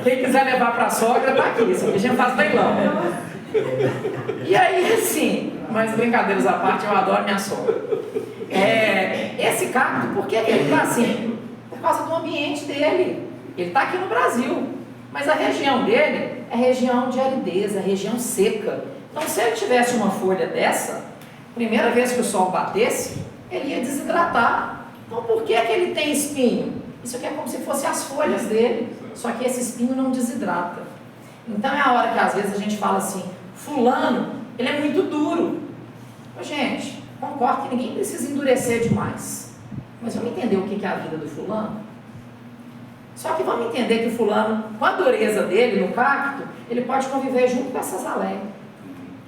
Quem quiser levar para a sogra, tá aqui, isso aqui a gente faz leilão. E aí, sim, mas brincadeiras à parte, eu adoro minha sogra. Esse cacto, por que ele está assim? Por causa do ambiente dele. Ele está aqui no Brasil, mas a região dele é região de aridez, é região seca. Então, se ele tivesse uma folha dessa, primeira vez que o sol batesse, ele ia desidratar. Então, por que ele tem espinho? Isso aqui é como se fossem as folhas dele, só que esse espinho não desidrata. Então, é a hora que às vezes a gente fala assim, fulano, ele é muito duro. Gente, concordo que ninguém precisa endurecer demais. Mas vamos entender o que é a vida do fulano? Só que vamos entender que o fulano, com a dureza dele no cacto, ele pode conviver junto com essas aleias.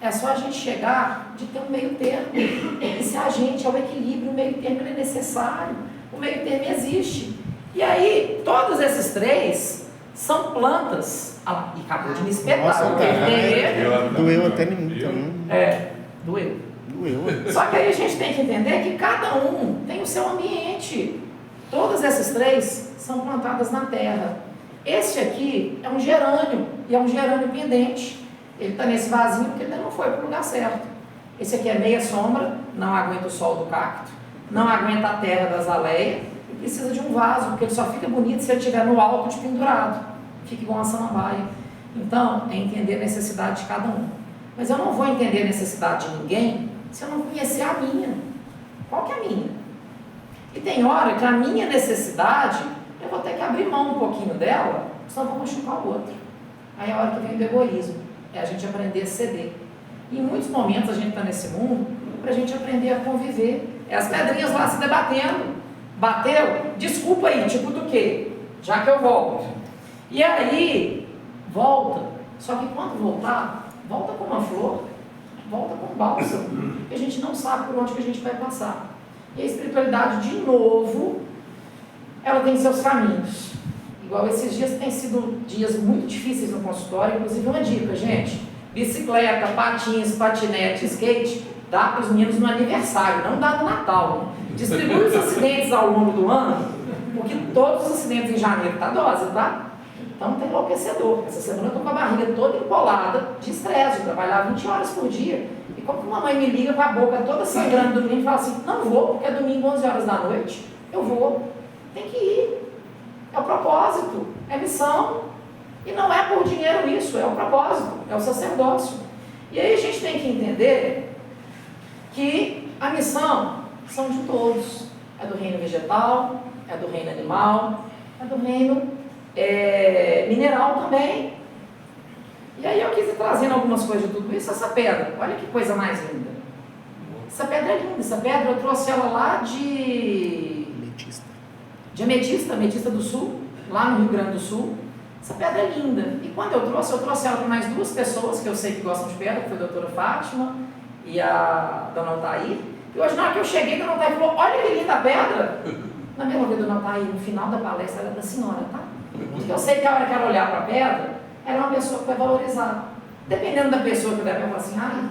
É só a gente chegar de ter um meio termo. E se a gente é o equilíbrio, o meio termo é necessário. O meio termo existe. E aí, todos esses 3 são plantas. Ah lá, e acabou de me espetar. Nossa, doeu até em mim. Doeu. Doeu. Só que aí a gente tem que entender que cada um tem o seu ambiente. Todas essas 3 são plantadas na terra. Este aqui é um gerânio, e é um gerânio pendente. Ele está nesse vasinho porque ele ainda não foi para o lugar certo. Esse aqui é meia sombra, não aguenta o sol do cacto, não aguenta a terra das aleias, e precisa de um vaso, porque ele só fica bonito se ele estiver no alto de pendurado. Fica igual uma samambaia. Então, é entender a necessidade de cada um. Mas eu não vou entender a necessidade de ninguém se eu não conhecer a minha. Qual que é a minha? E tem hora que a minha necessidade, eu vou ter que abrir mão um pouquinho dela, senão eu vou machucar o outro. Aí é a hora que vem o egoísmo. É a gente aprender a ceder. E em muitos momentos a gente está nesse mundo para a gente aprender a conviver. É as pedrinhas lá se debatendo. Bateu? Desculpa aí, tipo do quê? Já que eu volto. E aí, volta. Só que quando voltar, volta com uma flor, volta com um bálsamo. Porque a gente não sabe por onde que a gente vai passar. E a espiritualidade, de novo, ela tem seus caminhos. Igual esses dias têm sido dias muito difíceis no consultório. Inclusive uma dica, gente. Bicicleta, patins, patinete, skate, dá para os meninos no aniversário, não dá no Natal. Distribui os acidentes ao longo do ano, porque todos os acidentes em janeiro tá dose, tá? Então tá enlouquecedor. Essa semana eu tô com a barriga toda empolada de estresse, de trabalhar 20 horas por dia. E como que uma mãe me liga com a boca toda sangrando domingo e fala assim, não vou, porque é domingo 11 horas da noite, eu vou. Tem que ir. É o propósito, é missão. E não é por dinheiro isso, é o propósito, é o sacerdócio. E aí a gente tem que entender que a missão são de todos. É do reino vegetal, é do reino animal, é do reino mineral também. E aí eu quis ir trazendo algumas coisas de tudo isso. Essa pedra, olha que coisa mais linda. Essa pedra é linda, essa pedra eu trouxe ela lá de Ametista do Sul, lá no Rio Grande do Sul. Essa pedra é linda. E quando eu trouxe ela para mais duas pessoas que eu sei que gostam de pedra, que foi a doutora Fátima e a dona Altair. E hoje, na hora que eu cheguei, a dona Altair falou, olha que linda a pedra. Na mesma vez, dona Altair, no final da palestra, ela é da senhora, tá? Porque eu sei que a hora que ela olhar para a pedra, ela é uma pessoa que vai valorizar. Dependendo da pessoa que der, ela fala assim, ai,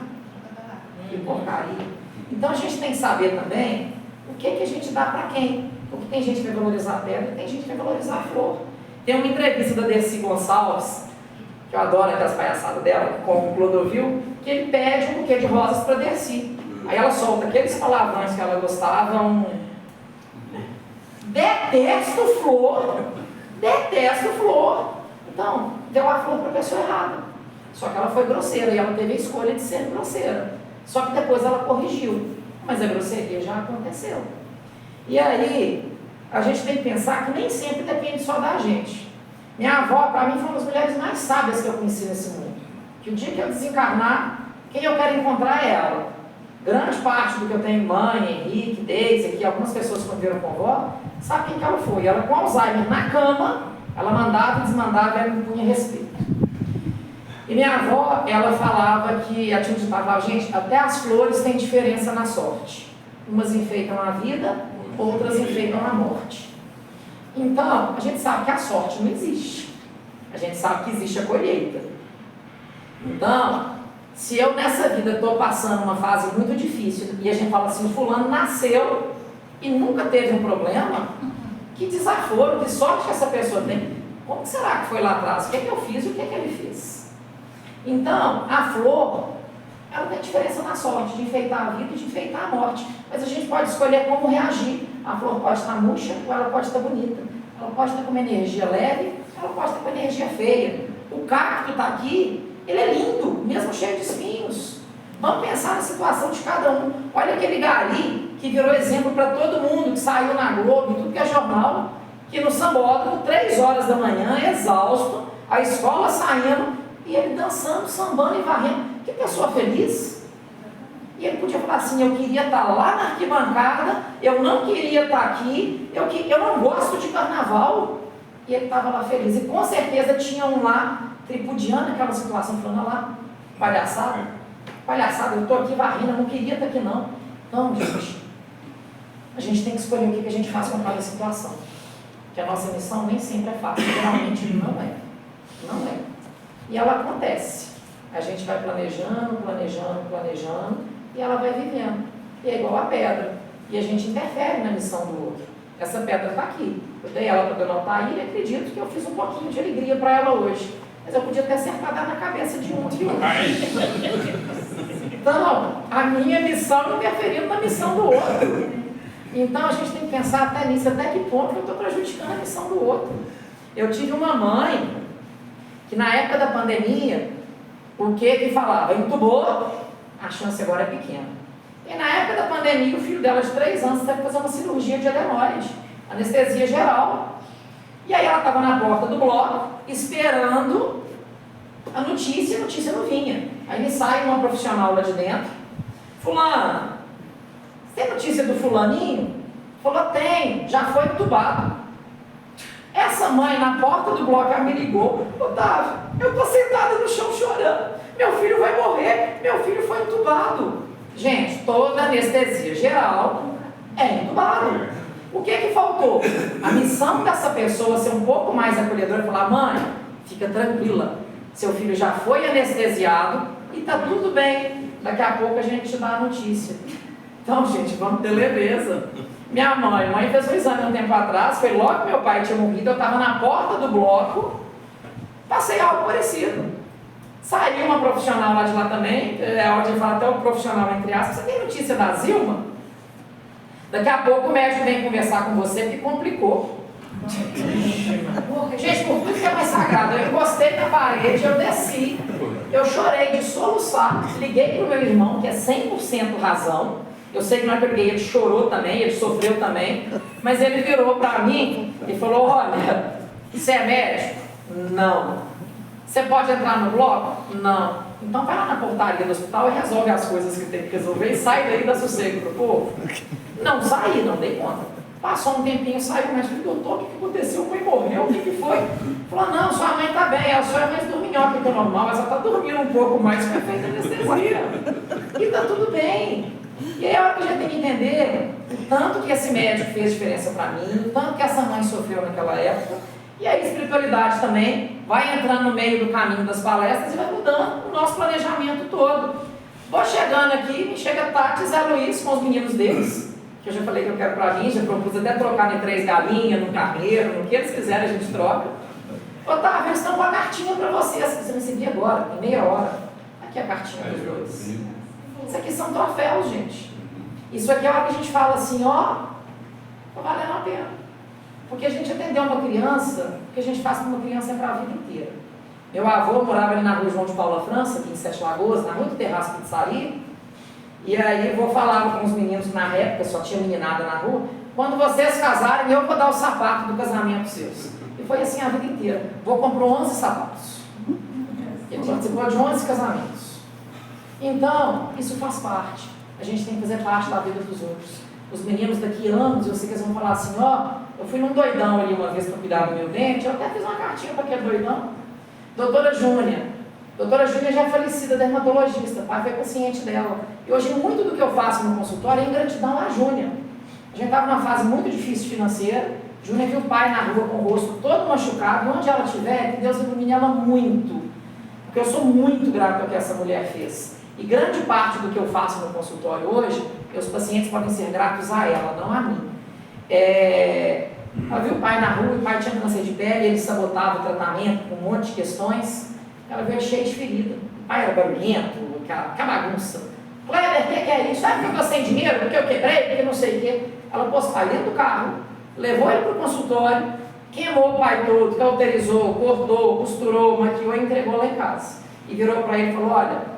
que porcaria. Então a gente tem que saber também o que a gente dá para quem. Porque tem gente que vai valorizar a pedra e tem gente que vai valorizar a flor. Tem uma entrevista da Dercy Gonçalves, que eu adoro aquelas palhaçadas dela, com o Clodovil, que ele pede um buquê de rosas para Dercy. Aí ela solta aqueles palavrões que ela gostava, detesto flor, detesto flor. Então, deu a flor para a pessoa errada. Só que ela foi grosseira e ela teve a escolha de ser grosseira. Só que depois ela corrigiu. Mas a grosseria já aconteceu. E aí, a gente tem que pensar que nem sempre depende só da gente. Minha avó, para mim, foi uma das mulheres mais sábias que eu conheci nesse mundo. Que o dia que eu desencarnar, quem eu quero encontrar é ela. Grande parte do que eu tenho, mãe, Henrique, Deise, aqui, algumas pessoas que conviveram com a avó, sabe quem que ela foi? Ela com Alzheimer na cama, ela mandava e desmandava e ela não punha respeito. E minha avó, ela falava que, a tia falava, gente, até as flores têm diferença na sorte. Umas enfeitam a vida, outras enfeitam a morte. Então, a gente sabe que a sorte não existe. A gente sabe que existe a colheita. Então, se eu nessa vida estou passando uma fase muito difícil e a gente fala assim, o fulano nasceu e nunca teve um problema, que desaforo, que sorte que essa pessoa tem. Como será que foi lá atrás? O que é que eu fiz e o que é que ele fez? Então, a flor, ela tem diferença na sorte, de enfeitar a vida e de enfeitar a morte. Mas a gente pode escolher como reagir. A flor pode estar murcha ou ela pode estar bonita. Ela pode estar com uma energia leve, ela pode estar com uma energia feia. O cacto está aqui, ele é lindo, mesmo cheio de espinhos. Vamos pensar na situação de cada um. Olha aquele gari que virou exemplo para todo mundo, que saiu na Globo, tudo que é jornal, que no sambódromo, 3 horas da manhã, exausto, a escola saindo, e ele dançando, sambando e varrendo. Que pessoa feliz. E ele podia falar assim, eu queria estar lá na arquibancada, eu não queria estar aqui, eu não gosto de carnaval. E ele estava lá feliz. E com certeza tinha um lá, tripudiando aquela situação, falando, olha lá, palhaçada, eu estou aqui varrendo, eu não queria estar aqui não. Não, gente, a gente tem que escolher o que a gente faz com cada situação. Que a nossa missão nem sempre é fácil, geralmente não é. Não é. E ela acontece. A gente vai planejando, e ela vai vivendo. E é igual a pedra. E a gente interfere na missão do outro. Essa pedra está aqui. Eu dei ela para a dona Altair e acredito que eu fiz um pouquinho de alegria para ela hoje. Mas eu podia ter acertado na cabeça de um e outro. Então, a minha missão interferindo na missão do outro. Então a gente tem que pensar até nisso, até que ponto eu estou prejudicando a missão do outro. Eu tive uma mãe que na época da pandemia, o que falava? Entubou, a chance agora é pequena. E na época da pandemia, o filho dela de 3 anos teve que fazer uma cirurgia de adenoide, anestesia geral. E aí ela estava na porta do bloco, esperando a notícia, e a notícia não vinha. Aí me sai uma profissional lá de dentro, fulana, tem notícia do fulaninho? Falou, tem, já foi entubado. Essa mãe na porta do bloco, ela me ligou, Otávio, eu estou sentada no chão chorando, meu filho vai morrer, meu filho foi entubado. Gente, toda anestesia geral é entubado. O que faltou? A missão dessa pessoa ser um pouco mais acolhedora e falar, mãe, fica tranquila, seu filho já foi anestesiado e está tudo bem, daqui a pouco a gente te dá a notícia. Então, gente, vamos ter leveza. Minha mãe fez um exame um tempo atrás, foi logo que meu pai tinha morrido, eu estava na porta do bloco, passei algo parecido. Saiu uma profissional lá de lá também, é a hora de falar até o profissional entre aspas, você tem notícia da Zilma? Daqui a pouco o médico vem conversar com você porque complicou. Gente, por tudo que é mais sagrado, eu encostei na parede, eu desci, eu chorei de soluçar, liguei para o meu irmão, que é 100% razão. Eu sei que na hora que eu liguei, ele chorou também, ele sofreu também, mas ele virou para mim e falou, olha, você é médico? Não. Você pode entrar no bloco? Não. Então vai lá na portaria do hospital e resolve as coisas que tem que resolver e sai daí e dá sossego pro povo. Não, saí, não dei conta. Passou um tempinho, saiu, mas falei, doutor, o que aconteceu? Mãe morreu, o que foi? Falou, não, sua mãe está bem, ela só é mais dorminhoca que o normal, mas ela está dormindo um pouco mais, foi feita anestesia. E está tudo bem. E aí a hora que a gente tem que entender o tanto que esse médico fez diferença para mim, o tanto que essa mãe sofreu naquela época, e aí a espiritualidade também vai entrando no meio do caminho das palestras e vai mudando o nosso planejamento todo. Vou chegando aqui, me chega Tati e Zé Luiz com os meninos deles, que eu já falei que eu quero para mim, já propus até trocar em 3 galinhas, no carneiro, no que eles quiserem a gente troca. Otávio, eles estão com a cartinha para vocês, você vai receber agora, em meia hora. Aqui a cartinha dos dois. Isso aqui são troféus, gente. Isso aqui é a hora que a gente fala assim, ó, tá valendo a pena. Porque a gente atendeu uma criança, o que a gente faz com uma criança é para a vida inteira. Meu avô morava ali na rua João de Paula França, aqui em Sete Lagoas, na rua do Terraço Pizzaria. E aí eu falava com os meninos na época, só tinha meninada na rua, quando vocês casarem, eu vou dar o sapato do casamento seus. E foi assim a vida inteira. Vou comprar 11 sapatos. Ele participou de 11 casamentos. Então, isso faz parte. A gente tem que fazer parte da vida dos outros. Os meninos daqui a anos, eu sei que eles vão falar assim, ó, eu fui num doidão ali uma vez para cuidar do meu dente, eu até fiz uma cartinha para aquele doidão. Doutora Júnia já é falecida, dermatologista, pai foi paciente dela. E hoje muito do que eu faço no consultório é em gratidão à Júnia. A gente estava numa fase muito difícil financeira, Júnia viu o pai na rua com o rosto todo machucado, onde ela estiver, que Deus ilumine ela muito. Porque eu sou muito grato ao que essa mulher fez. E grande parte do que eu faço no consultório hoje, os pacientes podem ser gratos a ela, não a mim. Ela viu o pai na rua, o pai tinha câncer de pele, ele sabotava o tratamento com um monte de questões. Ela veio cheia de ferida. O pai era barulhento, aquela bagunça. Kleber, o que é isso? Sabe que eu estou sem dinheiro? Porque eu quebrei, porque não sei o quê. Ela pôs o pai dentro do carro, levou ele para o consultório, queimou o pai todo, cauterizou, cortou, costurou, maquiou e entregou lá em casa. E virou para ele e falou, olha,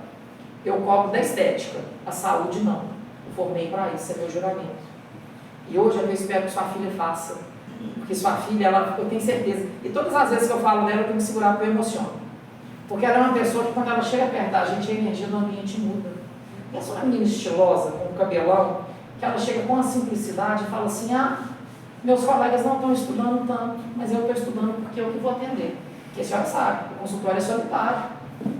eu cobro da estética, a saúde não. Eu formei para isso, é meu juramento. E hoje eu espero que sua filha faça. Porque sua filha, eu tenho certeza. E todas as vezes que eu falo dela, eu tenho que segurar porque eu emociono. Porque ela é uma pessoa que quando ela chega perto da gente, a energia do ambiente muda. E essa é uma menina estilosa, com o cabelão, que ela chega com a simplicidade e fala assim, meus colegas não estão estudando tanto, mas eu estou estudando porque eu que vou atender. Porque a senhora sabe, o consultório é solitário.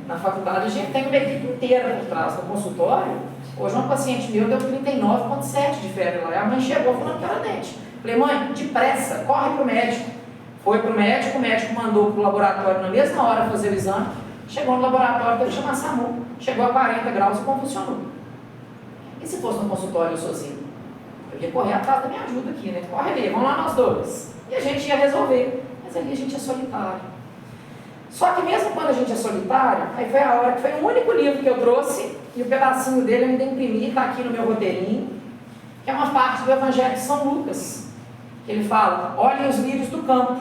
Na faculdade a gente tem uma equipe inteira por trás. No consultório, hoje uma paciente meu deu 39,7 de febre lá. E a mãe chegou falando que era dente. Falei, mãe, depressa, corre para o médico. Foi para o médico mandou para o laboratório na mesma hora fazer o exame. Chegou no laboratório, teve que chamar SAMU. Chegou a 40 graus e convulsionou. E se fosse no consultório eu sozinho? Eu ia correr atrás da minha ajuda aqui, né? Corre ali, vamos lá nós dois. E a gente ia resolver. Mas ali a gente é solitário. Só que mesmo quando a gente é solitário, aí foi a hora que foi o único livro que eu trouxe, e o pedacinho dele eu ainda imprimi, está aqui no meu roteirinho. que é uma parte do Evangelho de São Lucas, que ele fala: olhem os lírios do campo,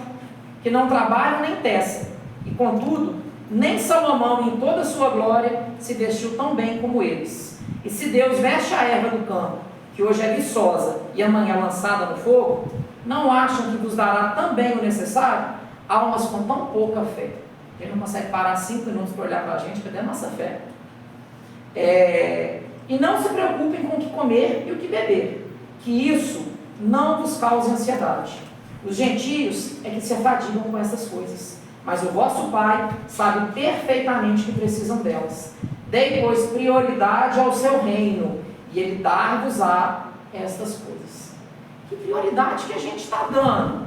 que não trabalham nem tecem, e contudo, nem Salomão em toda a sua glória se vestiu tão bem como eles. E se Deus veste a erva do campo, que hoje é viçosa e amanhã lançada no fogo, não acham que vos dará também o necessário? Almas com tão pouca fé. Ele não consegue parar 5 minutos para olhar para a gente, cadê a nossa fé? E não se preocupem com o que comer e o que beber, que isso não vos cause ansiedade. Os gentios é que se afadigam com essas coisas, mas o vosso Pai sabe perfeitamente que precisam delas. Dei, pois, prioridade ao seu reino, e Ele dar-vos-á estas coisas. Que prioridade que a gente está dando?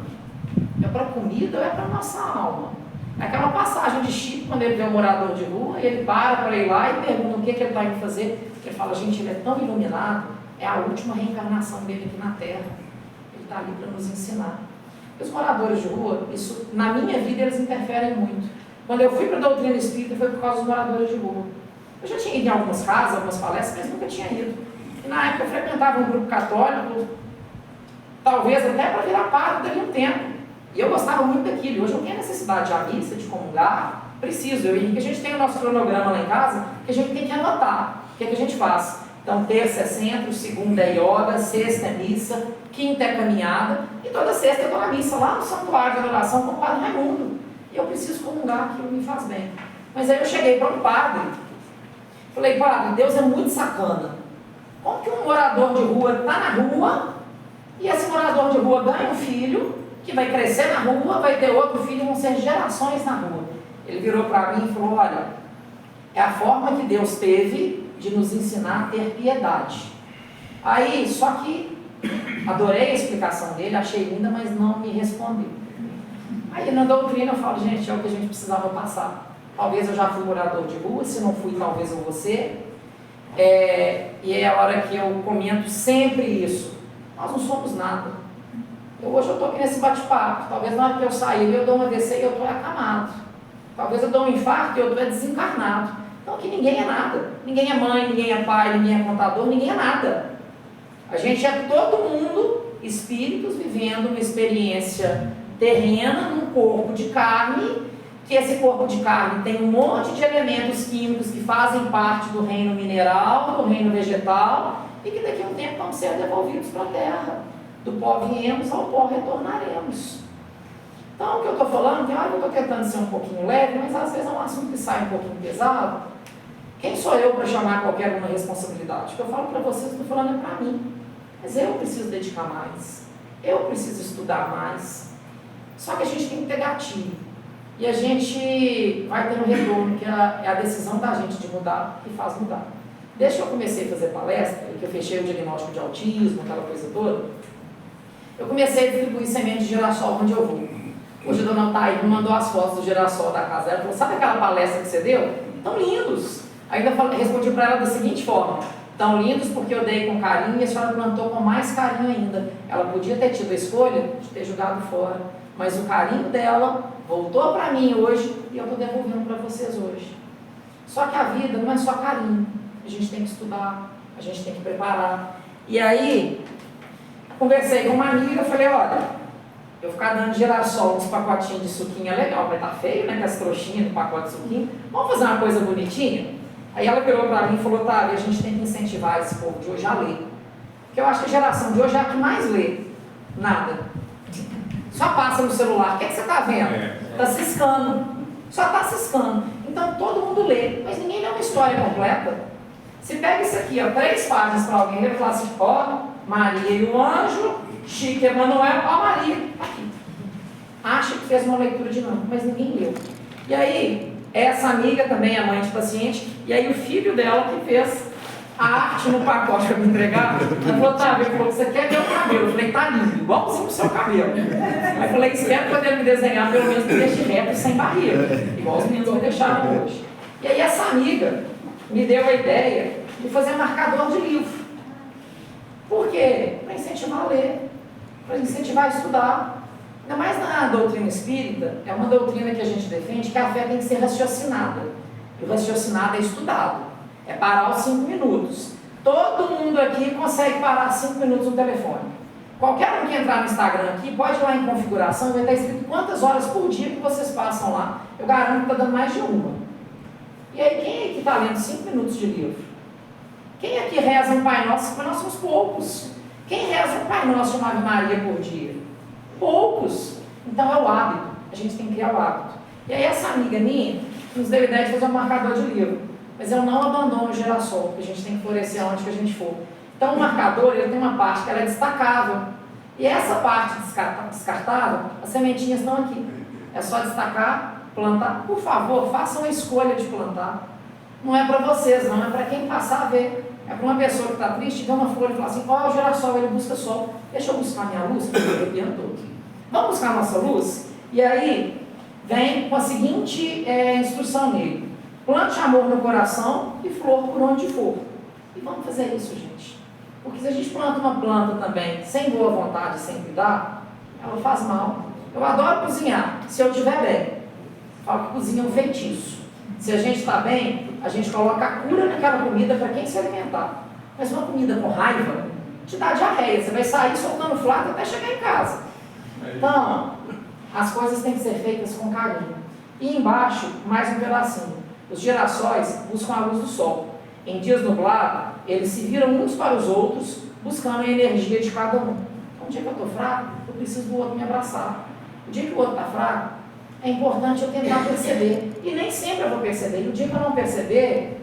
É para a comida ou é para a nossa alma? Aquela passagem de Chico, quando ele vê um morador de rua, ele para ir lá e pergunta o que ele está indo fazer. Ele fala: gente, ele é tão iluminado, é a última reencarnação dele aqui na Terra. Ele está ali para nos ensinar. Os moradores de rua, isso, na minha vida, eles interferem muito. Quando eu fui para a doutrina espírita, foi por causa dos moradores de rua. Eu já tinha ido em algumas casas, algumas palestras, mas nunca tinha ido. E na época eu frequentava um grupo católico, talvez até para virar padre dali um tempo. E eu gostava muito daquilo. Hoje eu tenho a necessidade de ir à missa, de comungar, preciso. Eu e Henrique, a gente tem o nosso cronograma lá em casa, que a gente tem que anotar. O que é que a gente faz? Então, terça é centro, segunda é yoga, sexta é missa, quinta é caminhada, e toda sexta eu estou na missa, lá no santuário de adoração com o Padre Raimundo. E eu preciso comungar, aquilo me faz bem. Mas aí eu cheguei para um padre, falei: padre, Deus é muito sacana. Como que um morador de rua está na rua, e esse morador de rua ganha um filho, que vai crescer na rua, vai ter outro filho, vão ser gerações na rua. Ele virou para mim e falou: olha, é a forma que Deus teve de nos ensinar a ter piedade. Aí, só que adorei a explicação dele, achei linda, mas não me respondeu. Aí na doutrina eu falo: gente, é o que a gente precisava passar. Talvez eu já fui morador de rua, se não fui, talvez eu vou ser. E é a hora que eu comento sempre isso: nós não somos nada. Hoje eu estou aqui nesse bate-papo, talvez na hora que eu sair eu dou uma AVC e eu estou acamado. Talvez eu dou um infarto e eu estou desencarnado. Então aqui ninguém é nada. Ninguém é mãe, ninguém é pai, ninguém é contador, ninguém é nada. A gente é todo mundo espíritos vivendo uma experiência terrena num corpo de carne, que esse corpo de carne tem um monte de elementos químicos que fazem parte do reino mineral, do reino vegetal, e que daqui a um tempo vão ser devolvidos para a terra. Do pó viemos, ao pó retornaremos. Então, o que eu estou falando, tem hora que eu estou tentando ser um pouquinho leve, mas às vezes é um assunto que sai um pouquinho pesado. Quem sou eu para chamar qualquer uma responsabilidade? O que eu falo para vocês, eu estou falando é para mim. Mas eu preciso dedicar mais. Eu preciso estudar mais. Só que a gente tem que ter gatilho. E a gente vai ter um retorno, que é a decisão da gente de mudar, que faz mudar. Desde que eu comecei a fazer palestra, que eu fechei o diagnóstico de autismo, aquela coisa toda, eu comecei a distribuir sementes de girassol onde eu vou. Hoje a dona Taíra me mandou as fotos do girassol da casa dela, falou: sabe aquela palestra que você deu? Tão lindos. Ainda respondi para ela da seguinte forma: tão lindos porque eu dei com carinho e a senhora plantou com mais carinho ainda. Ela podia ter tido a escolha de ter jogado fora, mas o carinho dela voltou para mim hoje e eu estou devolvendo para vocês hoje. Só que a vida não é só carinho. A gente tem que estudar, a gente tem que preparar. E aí, conversei com uma amiga, falei: olha, eu ficar dando girassol uns pacotinhos de suquinho é legal, vai estar feio, né, com as trouxinhas do pacote de suquinho. Vamos fazer uma coisa bonitinha? Aí ela virou para mim e falou: tá, a gente tem que incentivar esse povo de hoje a ler. Porque eu acho que a geração de hoje é a que mais lê. Nada. Só passa no celular. O que é que você está vendo? Está ciscando. Só está ciscando. Então todo mundo lê, mas ninguém lê uma história completa. Se pega isso aqui, ó, 3 páginas para alguém, ele vai falar assim: ó, Maria e o anjo, Chico e Emanuel, ó, Maria, aqui. Acha que fez uma leitura dinâmica, mas ninguém leu. E aí, essa amiga também é mãe de paciente, e aí o filho dela que fez a arte no pacote para me entregar, ela falou: tá, ele falou: você quer ver o cabelo? Eu falei: tá lindo, igualzinho o seu cabelo. Aí eu falei: espero poder me desenhar, pelo menos me deixe reto e sem barriga, igual os meninos me deixaram hoje. E aí essa amiga me deu a ideia de fazer marcador de livro. Por quê? Para incentivar a ler, para incentivar a estudar. Ainda mais na doutrina espírita, é uma doutrina que a gente defende que a fé tem que ser raciocinada. E o raciocinado é estudado. É parar os 5 minutos. Todo mundo aqui consegue parar 5 minutos no telefone. Qualquer um que entrar no Instagram aqui, pode ir lá em configuração, vai estar escrito quantas horas por dia que vocês passam lá. Eu garanto que está dando mais de uma. E aí, quem é que está lendo 5 minutos de livro? Quem aqui reza um Pai Nosso? Nós somos poucos. Quem reza um Pai Nosso de uma Ave Maria por dia? Poucos. Então é o hábito. A gente tem que criar o hábito. E aí essa amiga minha nos deu a ideia de fazer um marcador de livro. Mas eu não abandono o girassol, porque a gente tem que florescer aonde que a gente for. Então o marcador, ele tem uma parte que ela é destacável. E essa parte descartável, as sementinhas estão aqui. É só destacar, plantar. Por favor, façam a escolha de plantar. Não é para vocês, não. É para quem passar a ver. É para uma pessoa que está triste, vê uma folha e fala assim, ó, o girassol, ele busca sol. Deixa eu buscar minha luz, que eu estou arrepiando todo. Vamos buscar a nossa luz? E aí, vem com a seguinte instrução nele. Plante amor no coração e flor por onde for. E vamos fazer isso, gente. Porque se a gente planta uma planta também, sem boa vontade, sem cuidar, ela faz mal. Eu adoro cozinhar, se eu estiver bem. Falo que cozinha é um feitiço. Se a gente está bem, a gente coloca a cura naquela comida para quem se alimentar. Mas uma comida com raiva te dá diarreia. Você vai sair soltando flaca até chegar em casa. Então, as coisas têm que ser feitas com carinho. E embaixo, mais um pedacinho. Os girassóis buscam a luz do sol. Em dias nublados, eles se viram uns para os outros, buscando a energia de cada um. Então, um dia que eu estou fraco, eu preciso do outro me abraçar. O dia que o outro está fraco, é importante eu tentar perceber. E nem sempre eu vou perceber. E o dia que eu não perceber,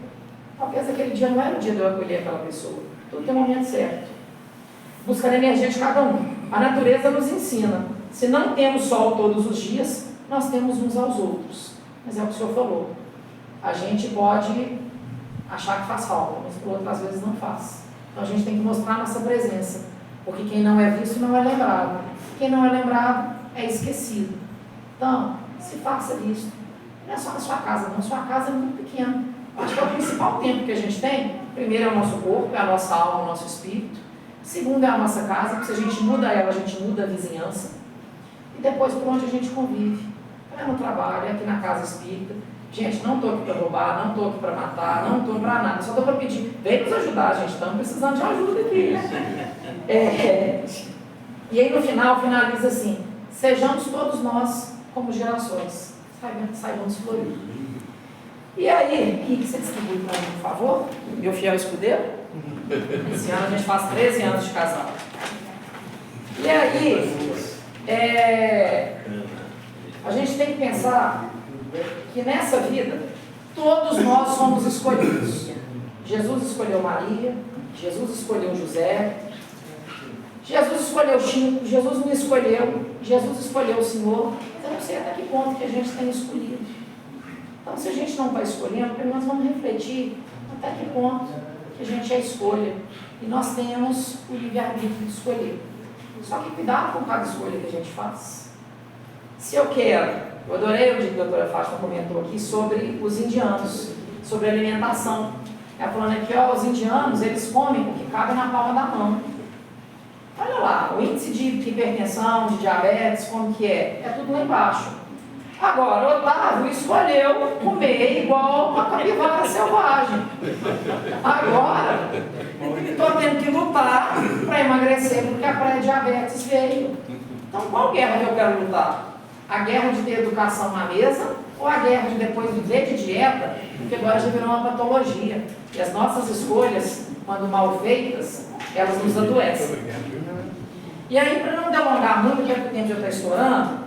talvez aquele dia não era o dia de eu acolher aquela pessoa. Tudo tem um momento certo. Buscar a energia de cada um. A natureza nos ensina. Se não temos sol todos os dias, nós temos uns aos outros. Mas é o que o senhor falou. A gente pode achar que faz falta, mas por outras vezes não faz. Então a gente tem que mostrar a nossa presença. Porque quem não é visto não é lembrado. Quem não é lembrado é esquecido. Então, se faça visto. Não é só na sua casa, não. Sua casa é muito pequena. Acho que é o principal tempo que a gente tem. Primeiro é o nosso corpo, é a nossa alma, o nosso espírito. Segundo é a nossa casa, porque se a gente muda ela, a gente muda a vizinhança. E depois por onde a gente convive. É no trabalho, é aqui na casa espírita. Gente, não estou aqui para roubar, não estou aqui para matar, não estou para nada. Só estou para pedir, vem nos ajudar, gente. Estamos precisando de ajuda aqui, né? E aí no final, finaliza assim. Sejamos todos nós como gerações. Saibamos florir. E aí, o que você distribui para mim, por favor? Meu fiel escudeiro? Esse ano a gente faz 13 anos de casal. E aí, a gente tem que pensar que nessa vida, todos nós somos escolhidos. Jesus escolheu Maria, Jesus escolheu José, Jesus escolheu Chico, Jesus me escolheu, Jesus escolheu o Senhor. Mas eu não sei até que ponto que a gente tem escolhido. Então, se a gente não está escolhendo, pelo menos vamos refletir até que ponto que a gente é escolha. E nós temos o livre-arbítrio de escolher. Só que cuidado com cada escolha que a gente faz. Se eu quero, eu adorei o dia que a doutora Fátima comentou aqui sobre os indianos, sobre alimentação. Ela falando aqui, ó, os indianos, eles comem o que cabe na palma da mão. Olha lá, o índice de hipertensão, de diabetes, como que é? É tudo lá embaixo. Agora, o Otávio escolheu comer igual uma capivara selvagem. Agora, estou tendo que lutar para emagrecer, porque a pré-diabetes veio. Então, qual guerra que eu quero lutar? A guerra de ter educação na mesa ou a guerra de depois viver de dieta, porque agora já virou uma patologia. E as nossas escolhas, quando mal feitas, elas nos adoecem. E aí, para não delongar muito, porque o tempo já está estourando,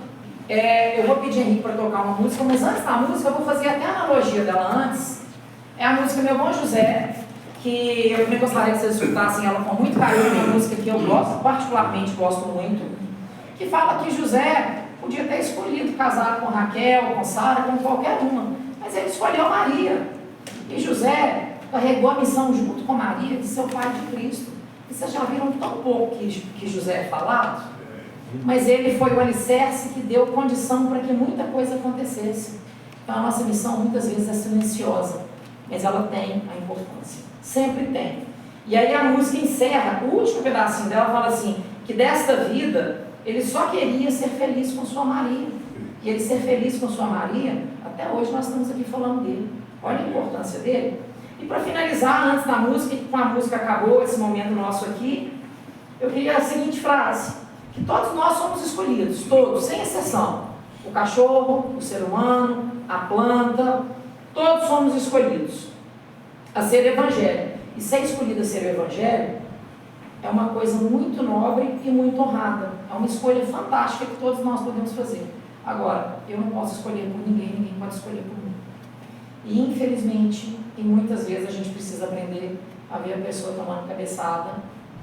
eu vou pedir a Henrique para tocar uma música, mas antes da música, eu vou fazer até a analogia dela antes. É a música Meu Bom José, que eu também gostaria que vocês escutassem ela com muito carinho, uma música que eu gosto, particularmente gosto muito, que fala que José podia ter escolhido casar com Raquel, com Sara, com qualquer uma, mas ele escolheu Maria. E José carregou a missão junto com Maria de ser o pai de Cristo. E vocês já viram tão pouco que José é falado? Mas ele foi o alicerce que deu condição para que muita coisa acontecesse. Então a nossa missão muitas vezes é silenciosa, mas ela tem a importância, sempre tem. E aí a música encerra, o último pedacinho dela fala assim, que desta vida ele só queria ser feliz com sua Maria. E ele ser feliz com sua Maria, até hoje nós estamos aqui falando dele. Olha a importância dele. E para finalizar, antes da música, e com a música acabou esse momento nosso aqui, eu queria a seguinte frase, que todos nós somos escolhidos, todos, sem exceção. O cachorro, o ser humano, a planta, todos somos escolhidos a ser evangelho. E ser escolhido a ser o evangelho é uma coisa muito nobre e muito honrada. É uma escolha fantástica que todos nós podemos fazer. Agora, eu não posso escolher por ninguém, ninguém pode escolher por mim. E infelizmente, e muitas vezes a gente precisa aprender a ver a pessoa tomando cabeçada,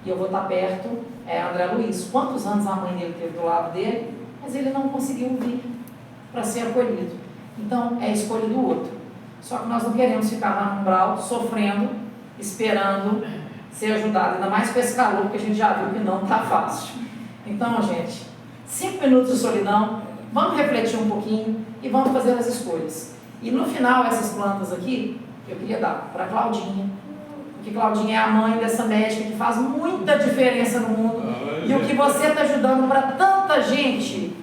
e eu vou estar perto, André Luiz. Quantos anos a mãe dele teve do lado dele, mas ele não conseguiu vir para ser acolhido. Então, é a escolha do outro. Só que nós não queremos ficar lá no umbral, sofrendo, esperando ser ajudado, ainda mais com esse calor, porque a gente já viu que não está fácil. Então, gente, 5 minutos de solidão, vamos refletir um pouquinho e vamos fazer as escolhas. E no final, essas plantas aqui, eu queria dar para Claudinha, porque Claudinha é a mãe dessa médica que faz muita diferença no mundo, e o que você está ajudando para tanta gente.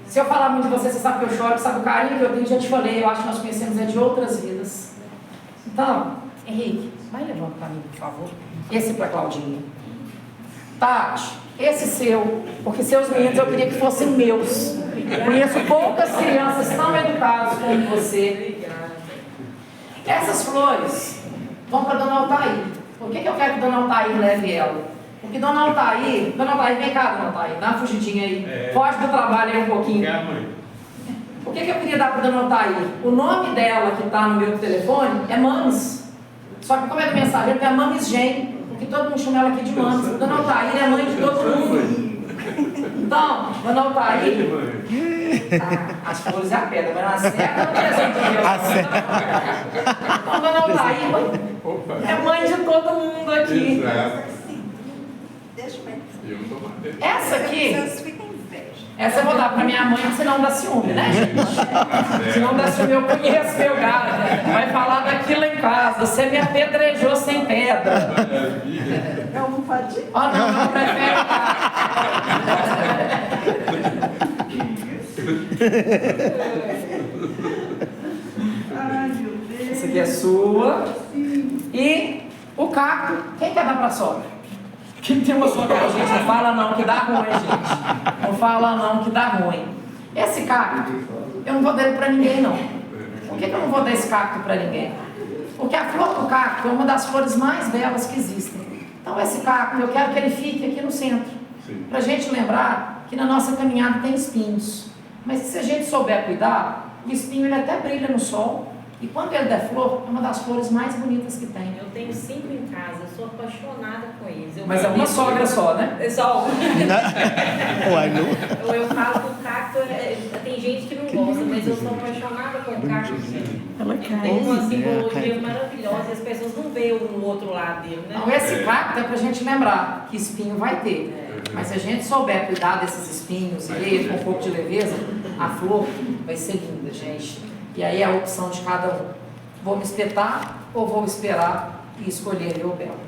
Se eu falar muito de você, você sabe que eu choro, sabe o carinho que eu tenho, já te falei, eu acho que nós conhecemos de outras vidas. Então, Henrique, vai levando para mim, por favor. Esse para Claudinha. Tati, esse seu, porque seus meninos eu queria que fossem meus. Conheço poucas crianças tão educadas como você. Essas flores vão para Dona Altair. Por que eu quero que Dona Altair leve ela? Porque Dona Altair, vem cá, Dona Altair, dá uma fugidinha aí, foge do trabalho aí um pouquinho. O que eu queria dar para Dona Altair? O nome dela que está no meu telefone é Mames. Só que como é do mensageiro, é Mames Gen, porque todo mundo chama ela aqui de Mames. Dona Altair é mãe de todo mundo. Então, Dona Altair, as flores é a pedra, mas na serra não presente de Deus. Então, Dona Altair é mãe de todo mundo aqui. Deixa eu ver. Essa aqui, Vocês ficam inveja. essa eu vou dar pra minha mãe, senão dá ciúme, né, gente? Senão dá ciúme, eu conheço meu gado. Vai falar daquilo em casa. Você me apedrejou sem pedra. É almofadinha? Oh, não, prefere. Ai, meu Deus. Essa aqui é sua. E o cacto, quem quer dar pra sogra? Quem tem uma sogra, gente, não fala não que dá ruim, gente. Não fala não que dá ruim. Esse cacto, eu não vou dar ele pra ninguém, não. Por que eu não vou dar esse cacto pra ninguém? Porque a flor do cacto é uma das flores mais belas que existem. Então esse cacto, eu quero que ele fique aqui no centro. Pra gente lembrar que na nossa caminhada tem espinhos. Mas se a gente souber cuidar, o espinho ele até brilha no sol. E quando ele der flor, é uma das flores mais bonitas que tem. Eu tenho 5 em casa, eu sou apaixonada com eles. Mas é uma sogra só, né? É só uma. Uai, não. Eu falo que o cacto, tem gente que não gosta, mas eu sou apaixonada com o cacto. Ela Tem uma cai. simbologia maravilhosa e as pessoas não veem o outro lado dele, né? Então esse cacto é pra gente lembrar que espinho vai ter. Mas se a gente souber cuidar desses espinhos e ver com um pouco de leveza, a flor vai ser linda, gente. E aí é a opção de cada um. Vou me espetar ou vou esperar e escolher o belo.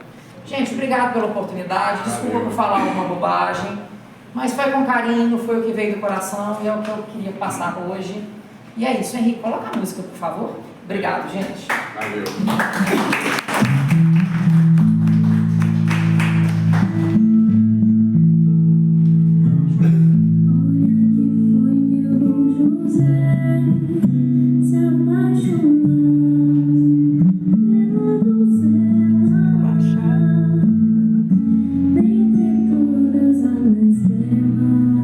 Gente, obrigado pela oportunidade. Desculpa por falar uma bobagem. Mas foi com carinho, foi o que veio do coração e é o que eu queria passar hoje. E é isso, Henrique. Coloca a música, por favor. Obrigado, gente. Valeu.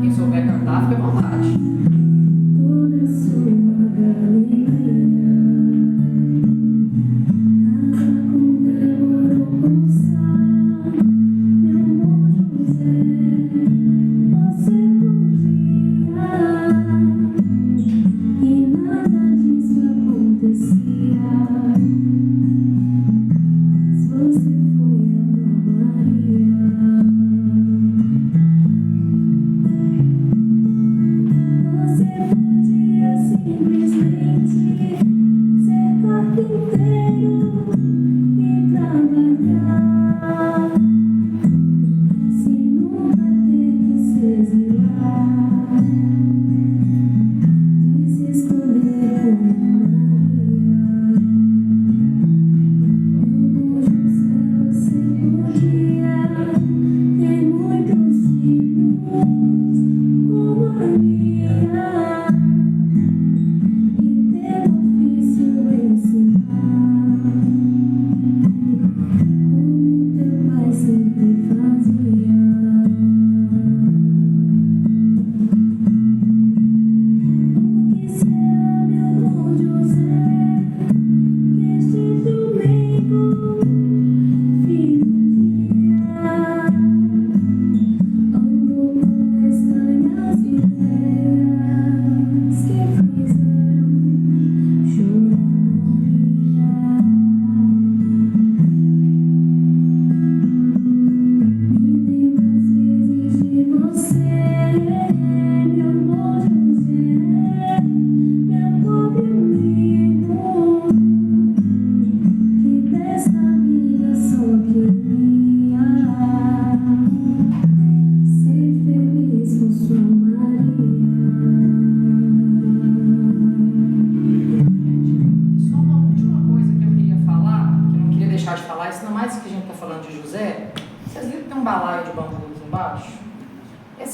Quem souber cantar, fica à vontade. Toda sua galeria, cada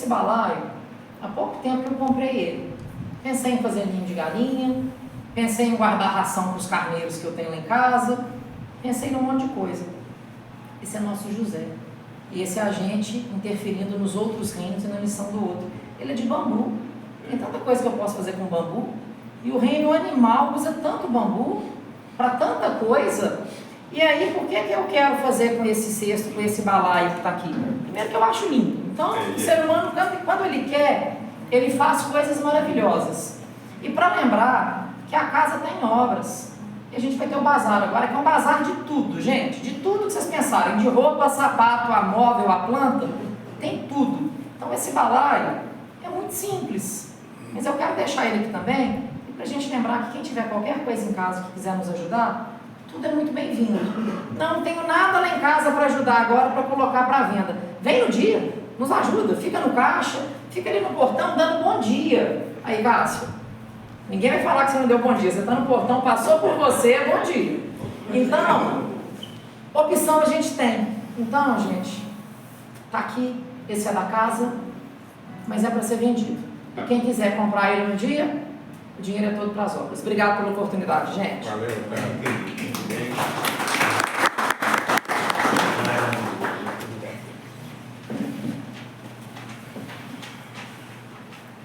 Esse balaio, há pouco tempo que eu comprei ele. Pensei em fazer ninho de galinha, pensei em guardar ração para os carneiros que eu tenho lá em casa, pensei num monte de coisa. Esse é nosso José. E esse é a gente interferindo nos outros reinos e na missão do outro. Ele é de bambu. Tem tanta coisa que eu posso fazer com bambu. E o reino animal usa tanto bambu para tanta coisa. E aí, por que eu quero fazer com esse cesto, com esse balaio que está aqui? Primeiro que eu acho lindo. Então, o ser humano, quando ele quer, ele faz coisas maravilhosas. E para lembrar que a casa está em obras. E a gente vai ter o bazar agora, que é um bazar de tudo, gente. De tudo que vocês pensarem. De roupa, sapato, a móvel, a planta. Tem tudo. Então, esse balaio é muito simples. Mas eu quero deixar ele aqui também, para a gente lembrar que quem tiver qualquer coisa em casa que quiser nos ajudar, tudo é muito bem-vindo. Não tenho nada lá em casa para ajudar agora, para colocar para venda. Vem no dia, nos ajuda, fica no caixa, fica ali no portão dando bom dia. Aí, Cássio, ninguém vai falar que você não deu bom dia. Você está no portão, passou por você, bom dia. Então, opção a gente tem. Então, gente, tá aqui, esse é da casa, mas é para ser vendido. E quem quiser comprar ele no dia, o dinheiro é todo para as obras. Obrigado pela oportunidade, gente. Valeu,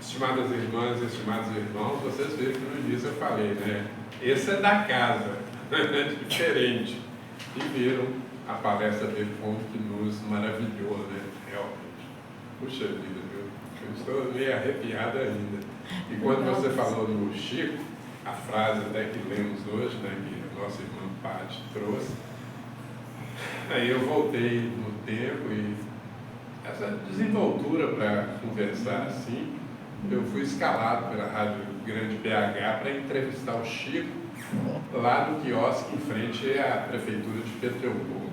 Estimadas irmãs e estimados irmãos, vocês viram que no início eu falei, né? Esse é da casa, é diferente. E viram a palestra dele, como que nos maravilhou, né? Realmente. Puxa vida, viu? Eu estou meio arrepiado ainda. E quando você falou no Chico, a frase até que lemos hoje, né, que a nossa irmã Paty trouxe, aí eu voltei no tempo e essa desenvoltura para conversar assim, eu fui escalado pela Rádio Grande BH para entrevistar o Chico lá no quiosque em frente à Prefeitura de Pedro Leopoldo.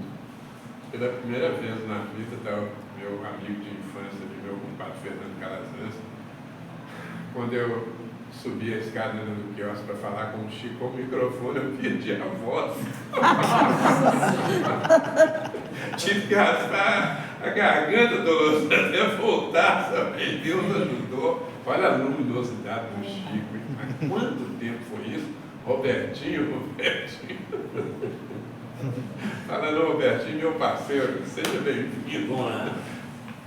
Pela primeira vez na vida, tá, o meu amigo de infância, meu compadre Fernando Calazans, quando eu subi a escada do quiosque para falar com o Chico, com o microfone, eu perdi a voz. Tive que raspar a garganta, Doloroso, até voltar, sabe? Deus ajudou. Olha a luminosidade do Chico. Mas quanto tempo foi isso? Robertinho. Falando, Robertinho, meu parceiro, seja bem-vindo.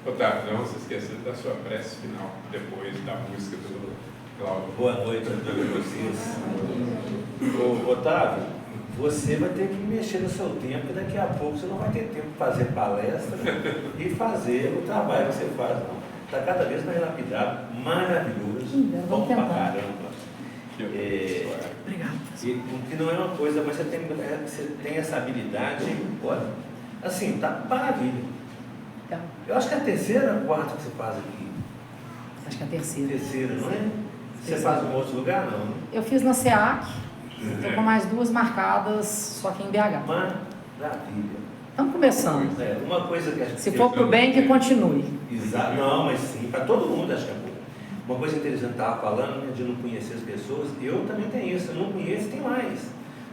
Otávio, não se esqueça da sua prece final, depois da música do Cláudio. Boa noite a todos vocês. Ô, Otávio, você vai ter que mexer no seu tempo, e daqui a pouco você não vai ter tempo de fazer palestra e fazer o trabalho que você faz, não. Está cada vez mais lapidado, maravilhoso, bom pra caramba. Obrigado. E que não é uma coisa, mas você tem essa habilidade, olha, assim, tá maravilha. Eu acho que é a terceira ou quarta que você faz aqui? Acho que é a terceira. Terceira, não é? Você faz em outro lugar, não? Né? Eu fiz na SEAC, estou com mais 2 marcadas, só que em BH. Maravilha. Estamos começando. Uma coisa que a gente... Se for para o bem, que continue. Exato. Não, mas sim, para todo mundo acho que é bom. Uma coisa interessante, estava falando, né, de não conhecer as pessoas, eu também tenho isso, eu não conheço, tem mais.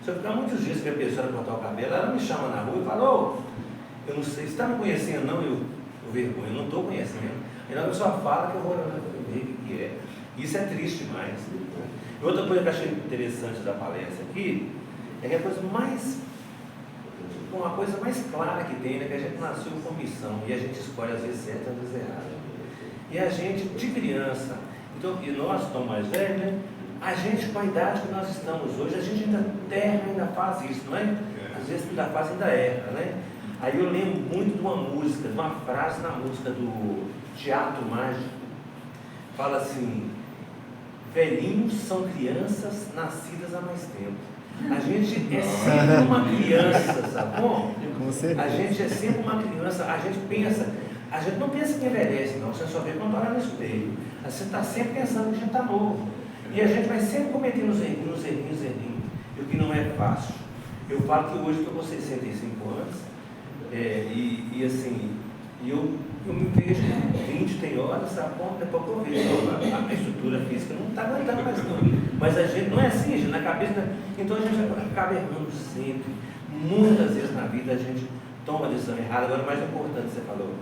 Se eu ficar muitos dias com a pessoa cortar o cabelo, ela me chama na rua e fala, ô, eu não sei, você está me conhecendo não? Eu vergonha, eu não estou conhecendo. Aí a pessoa fala que eu vou ver o que é. Isso é triste demais. E outra coisa que eu achei interessante da palestra aqui, é que a coisa mais, uma coisa mais clara que tem, né, que a gente nasceu com missão, e a gente escolhe às vezes certo, às vezes errado. E a gente, de criança, então, e nós estamos mais velhos, né? A gente, com a idade que nós estamos hoje, a gente ainda faz isso, não é? Às vezes ainda faz, ainda erra, né? Aí eu lembro muito de uma música, de uma frase na música do Teatro Mágico. Fala assim, velhinhos são crianças nascidas há mais tempo. A gente é sempre uma criança, sabe bom? A gente é sempre uma criança, a gente pensa, a gente não pensa que envelhece, não, você só vê quando olha no espelho. Você está sempre pensando que a gente está novo. E a gente vai sempre cometendo os errinhos, e o que não é fácil. Eu falo que hoje estou com 65 anos, e assim, eu me vejo 20, tem horas, a ponta é pouco eu vejo. A minha estrutura física não está aguentando mais não. Mas a gente não é assim, a gente, na cabeça, então a gente acaba errando sempre. Muitas vezes na vida a gente toma a decisão errada. Agora, o mais importante, você falou,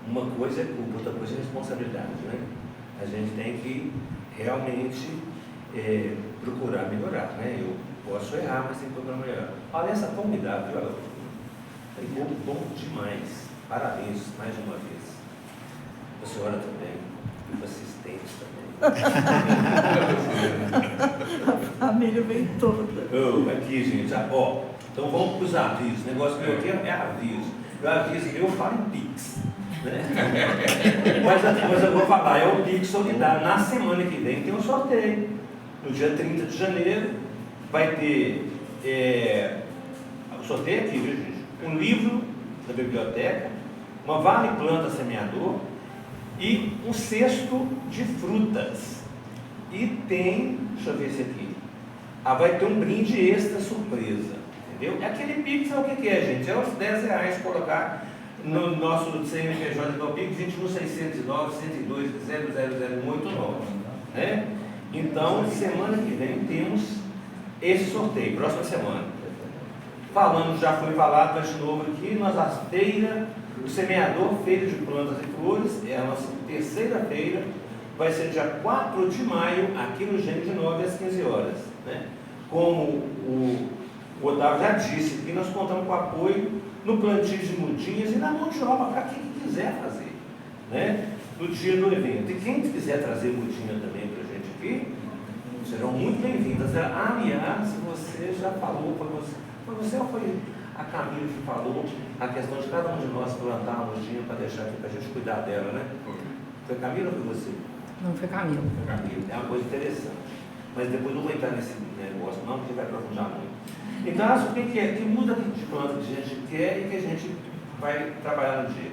uma coisa é culpa, outra coisa é responsabilidade, né? A gente tem que realmente procurar melhorar, né? Eu posso errar, mas tem que procurar melhorar. Palestra formidável, viu? Foi bom demais. Parabéns, mais uma vez. A senhora também, os assistentes também. A família vem toda. Aqui, gente, então vamos para os avisos. O negócio meu aqui é aviso. Eu aviso, eu falo em Pix. Né? mas eu vou falar, é o Pix Solidário. Na semana que vem tem um sorteio. No dia 30 de janeiro vai ter o sorteio aqui, viu, gente? Um livro da biblioteca, uma vale planta semeador e um cesto de frutas. E tem, deixa eu ver esse aqui, vai ter um brinde extra surpresa, entendeu? Aquele Pix é o que é, gente? É os R$10 colocar no nosso CNPJ do Pix 21609 102 0000189, né? Então, semana que vem temos esse sorteio, próxima semana. Já foi falado, mas de novo aqui, a feira, o semeador, feira de plantas e flores, é a nossa terceira feira, vai ser dia 4 de maio, aqui no Gênio, de 9 às 15 horas. Né? Como o Otávio já disse, aqui nós contamos com apoio no plantio de mudinhas e na mão de obra para quem quiser fazer. Né? No dia do evento. E quem quiser trazer mudinha também para a gente aqui, serão muito bem-vindas. Aliás, você já falou, foi você ou foi a Camila que falou a questão de cada um de nós plantar uma mudinha para deixar aqui para a gente cuidar dela, né? Foi Camila ou foi você? Não, foi Camila. Foi Camila. É uma coisa interessante. Mas depois não vou entrar nesse negócio não, porque vai aprofundar muito. Então, o que muda de planta que a gente quer e que a gente vai trabalhar no dia?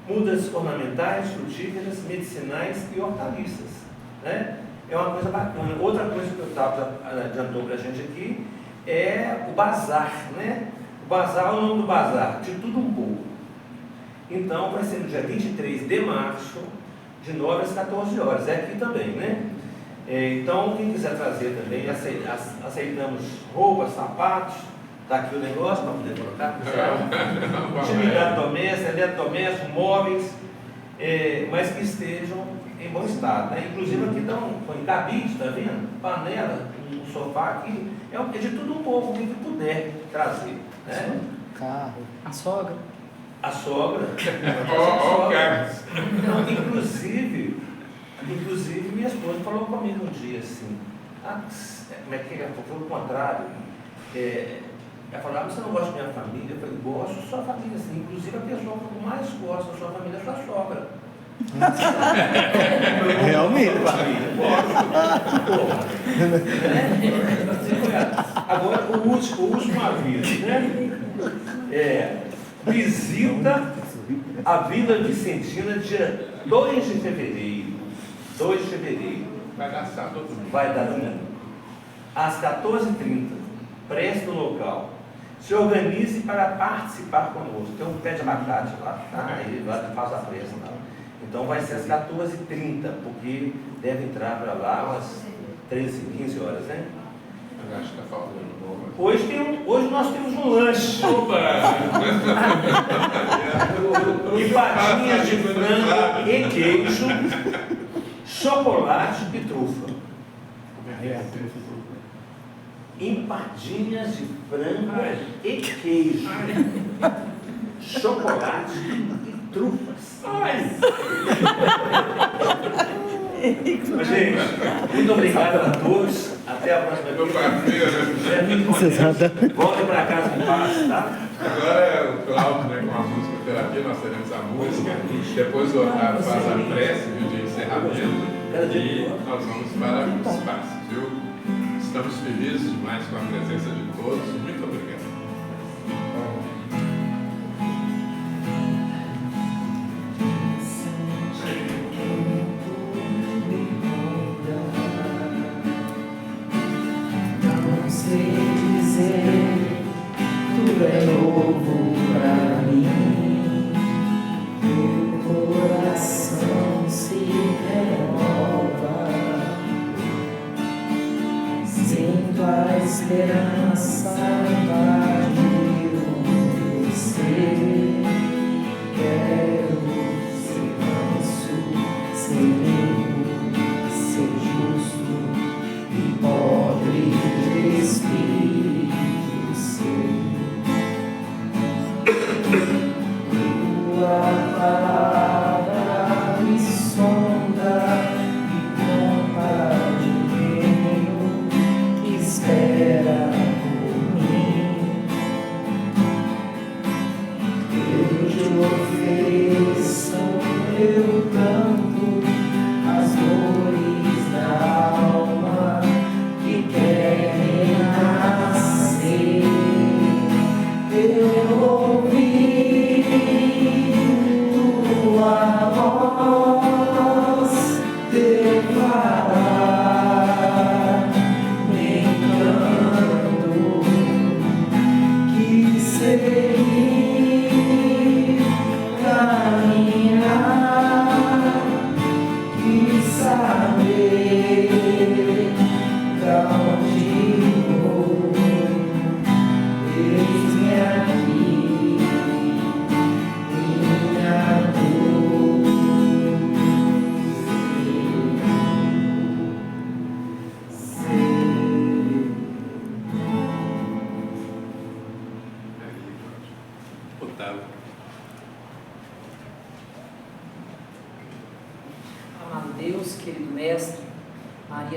Mudas ornamentais, frutíferas, medicinais e hortaliças. Né? É uma coisa bacana. Outra coisa que o Otávio adiantou para a gente aqui é o bazar. Né? O bazar, o nome do bazar, de tudo um pouco. Então, vai ser no dia 23 de março, de 9 às 14 horas. É aqui também, né? Então, quem quiser trazer também, aceitamos roupas, sapatos, está aqui o negócio para poder colocar, pessoal. Utilidade doméstica, eletrodomésticos, móveis, mas que estejam em bom estado. Né? Inclusive aqui põe cabide, está vendo? Panela, um sofá aqui, é de tudo um pouco, quem que puder trazer. Né? Carro. A sogra. A sogra. Ó, Carlos. Não, inclusive, minha esposa falou comigo um dia assim, como é que é? Foi o contrário. Ela falou, você não gosta da minha família? Eu falei, gosto da sua família, sim. Inclusive a pessoa que eu mais gosto da sua família é a sua sogra. Realmente. Agora, o último aviso, né? Visita a Vila Vicentina dia 2 de fevereiro. 2 de fevereiro. Vai dar sábado ou domingo? Vai dar domingo. Às 14h30. Preste no local. Se organize para participar conosco. Tem um pé de abacate lá, tá? Aí faz a pressa lá. Então vai ser às 14h30, porque deve entrar para lá às 15 horas, né? Eu acho que está faltando um pouco. Hoje nós temos um lanche. Opa! Empadinhas de frango e queijo, chocolate e trufa. Empadinhas de frango e queijo, chocolate e trufas. Gente, muito obrigado a todos. Até a próxima Meu parceiro. Volta para casa em paz, tá? Agora é o Cláudio, né, com a música terapia, nós teremos a música. Depois o Otávio faz a prece de encerramento. E nós vamos para os passos, viu? Estamos felizes demais com a presença de todos. Muito obrigado. Não sei dizer, tudo é novo pra mim. Meu coração se renova. Sinto a esperança invadir você. Quero ser.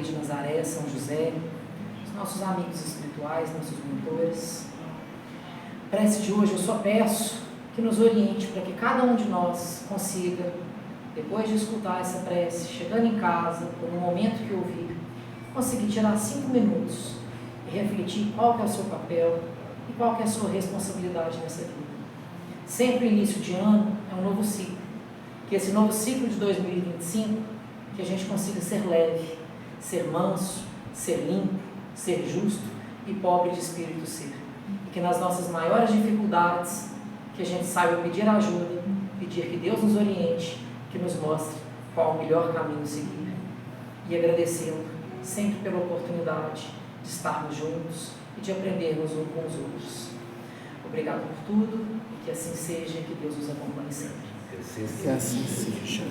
de Nazaré, São José, os nossos amigos espirituais, nossos mentores. A prece de hoje eu só peço que nos oriente para que cada um de nós consiga, depois de escutar essa prece, chegando em casa, por um momento que ouvir, conseguir tirar 5 minutos e refletir qual que é o seu papel e qual que é a sua responsabilidade nessa vida. Sempre início de ano é um novo ciclo. Que esse novo ciclo de 2025, que a gente consiga ser leve, ser manso, ser limpo, ser justo e pobre de espírito ser. E que nas nossas maiores dificuldades, que a gente saiba pedir ajuda, pedir que Deus nos oriente, que nos mostre qual o melhor caminho seguir. E agradecendo sempre pela oportunidade de estarmos juntos e de aprendermos uns com os outros. Obrigado por tudo e que assim seja, que Deus nos acompanhe sempre. Que assim seja.